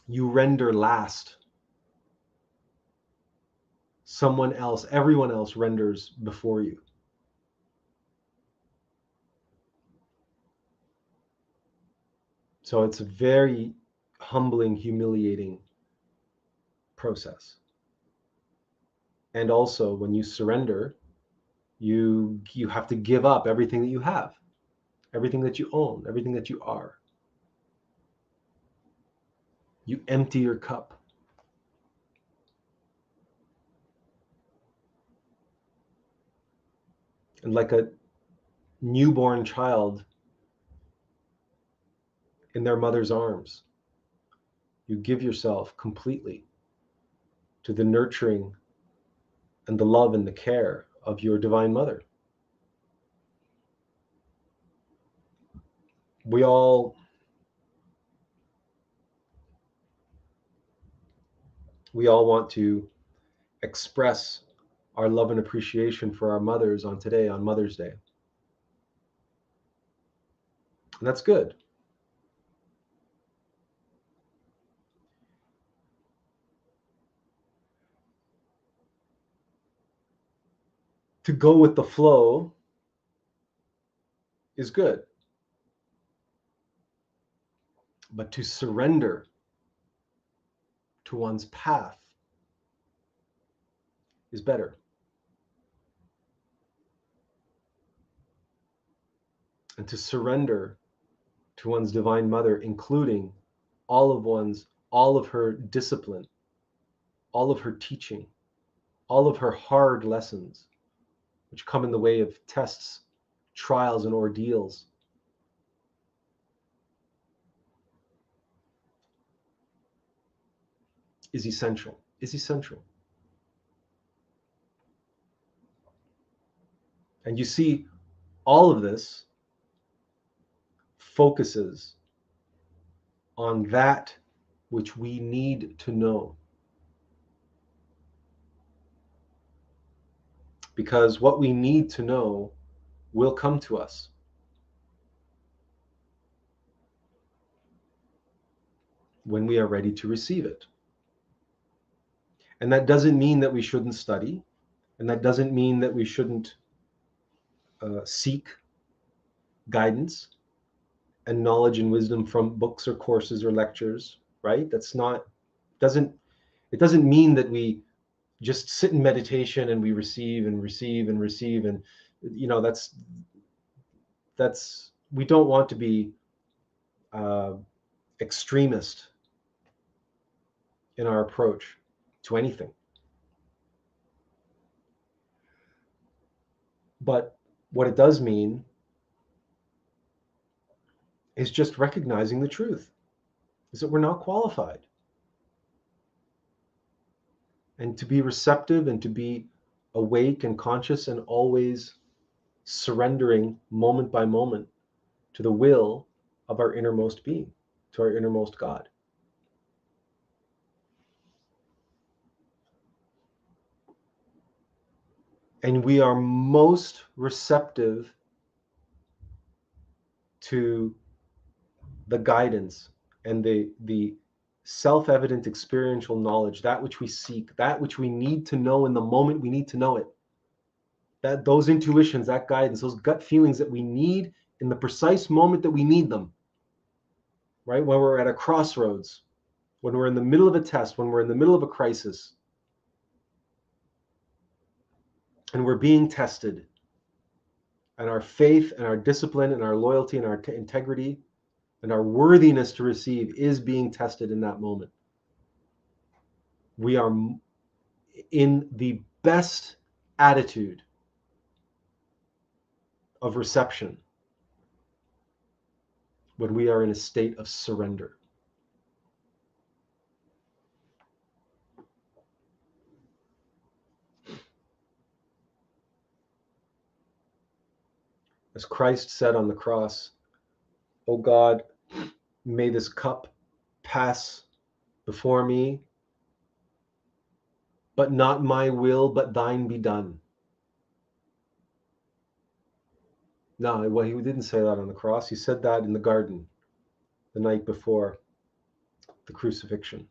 You render last. Someone else, everyone else renders before you. So it's a very humbling, humiliating process. And also, when you surrender, you have to give up everything that you have, everything that you own, everything that you are. You empty your cup. And like a newborn child in their mother's arms, you give yourself completely to the nurturing and the love and the care of your divine mother. We all want to express our love and appreciation for our mothers on today, on Mother's Day. And that's good. To go with the flow is good. But to surrender to one's path is better. And to surrender to one's divine mother, including all of her discipline, all of her teaching, all of her hard lessons, which come in the way of tests, trials, and ordeals, is essential. And you see, all of this focuses on that which we need to know. Because what we need to know will come to us. When we are ready to receive it. And that doesn't mean that we shouldn't study, and that doesn't mean that we shouldn't seek guidance and knowledge and wisdom from books or courses or lectures, right? It doesn't mean that we just sit in meditation and we receive and receive and receive, and that's we don't want to be extremist in our approach to anything. But what it does mean is just recognizing the truth, is that we're not qualified. And to be receptive and to be awake and conscious and always surrendering moment by moment to the will of our innermost being, to our innermost God. And we are most receptive to the guidance and the self-evident experiential knowledge, that which we seek, that which we need to know in the moment we need to know it. That those intuitions, that guidance, those gut feelings that we need in the precise moment that we need them, right? When we're at a crossroads, when we're in the middle of a test, when we're in the middle of a crisis, and we're being tested, and our faith and our discipline and our loyalty and our integrity and our worthiness to receive is being tested in that moment. We are in the best attitude of reception when we are in a state of surrender. As Christ said on the cross, "O God, may this cup pass before me, but not my will, but thine be done." No, well, he didn't say that on the cross. He said that in the garden the night before the crucifixion,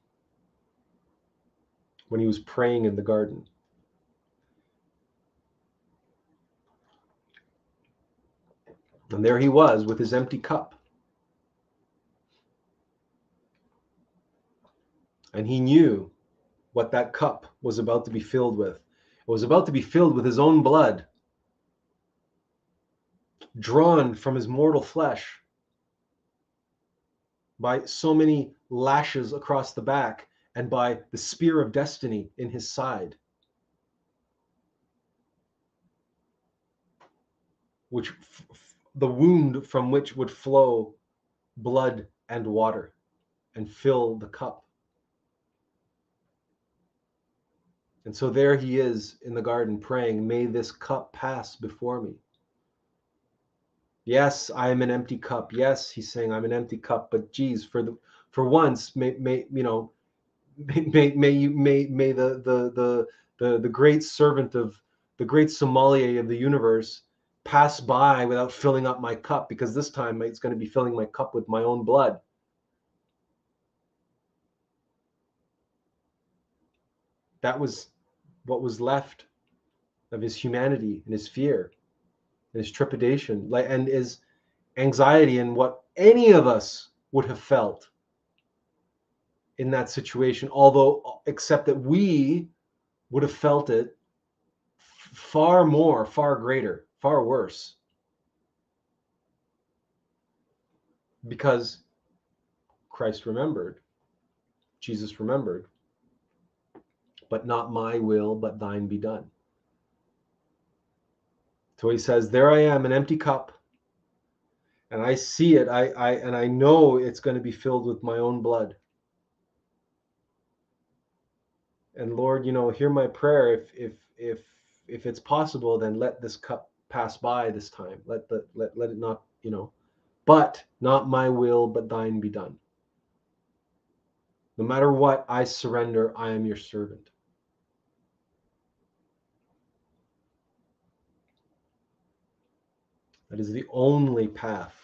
when he was praying in the garden. And there he was with his empty cup. And he knew what that cup was about to be filled with. It was about to be filled with his own blood, drawn from his mortal flesh by so many lashes across the back and by the spear of destiny in his side, which the wound from which would flow blood and water and fill the cup. And so there he is in the garden praying, may this cup pass before me. Yes, I am an empty cup. Yes, he's saying I'm an empty cup, but geez, for once, may the great servant of the great sommelier of the universe pass by without filling up my cup, because this time it's going to be filling my cup with my own blood. That was what was left of his humanity and his fear and his trepidation, and his anxiety, and what any of us would have felt in that situation, although except that we would have felt it far more, far greater, far worse, because Christ remembered, Jesus remembered, but not my will, but thine be done. So he says, there I am, an empty cup, and I see it, I know it's going to be filled with my own blood. And Lord, hear my prayer. If it's possible, then let this cup pass by this time. Let it not, but not my will, but thine be done. No matter what, I surrender. I am your servant. That is the only path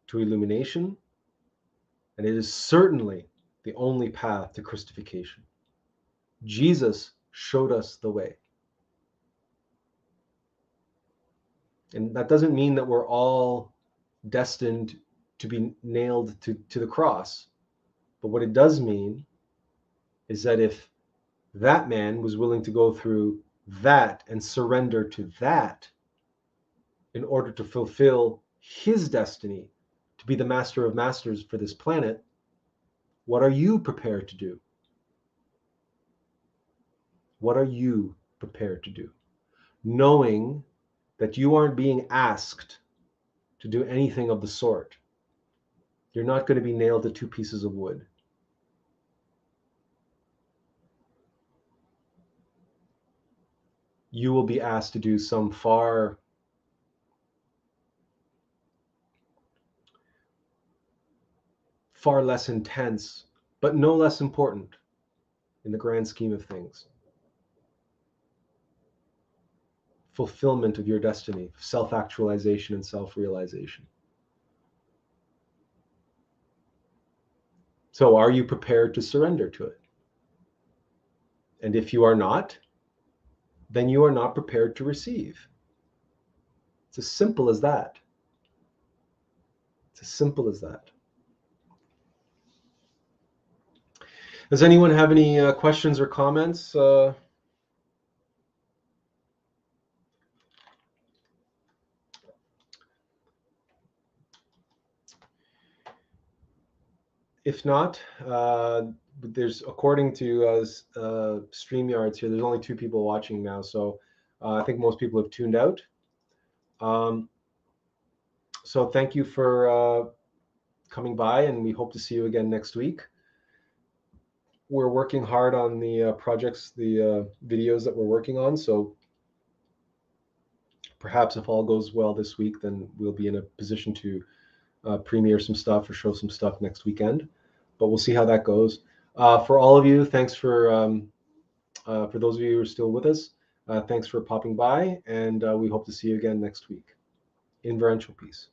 to illumination, and it is certainly the only path to Christification. Jesus showed us the way. And that doesn't mean that we're all destined to be nailed to the cross. But what it does mean is that if that man was willing to go through that and surrender to that in order to fulfill his destiny to be the master of masters for this planet, what are you prepared to do? What are you prepared to do? Knowing that you aren't being asked to do anything of the sort. You're not going to be nailed to two pieces of wood. You will be asked to do some far less intense, but no less important in the grand scheme of things. Fulfillment of your destiny, self-actualization and self-realization. So are you prepared to surrender to it? And if you are not, then you are not prepared to receive. It's as simple as that. It's as simple as that. Does anyone have any questions or comments? If not, there's, according to StreamYards here, there's only 2 people watching now, so I think most people have tuned out. So thank you for coming by, and we hope to see you again next week. We're working hard on the projects, the videos that we're working on, so perhaps if all goes well this week, then we'll be in a position to premiere some stuff or show some stuff next weekend, but we'll see how that goes. For all of you, thanks for those of you who are still with us, thanks for popping by, and we hope to see you again next week. inferential peace.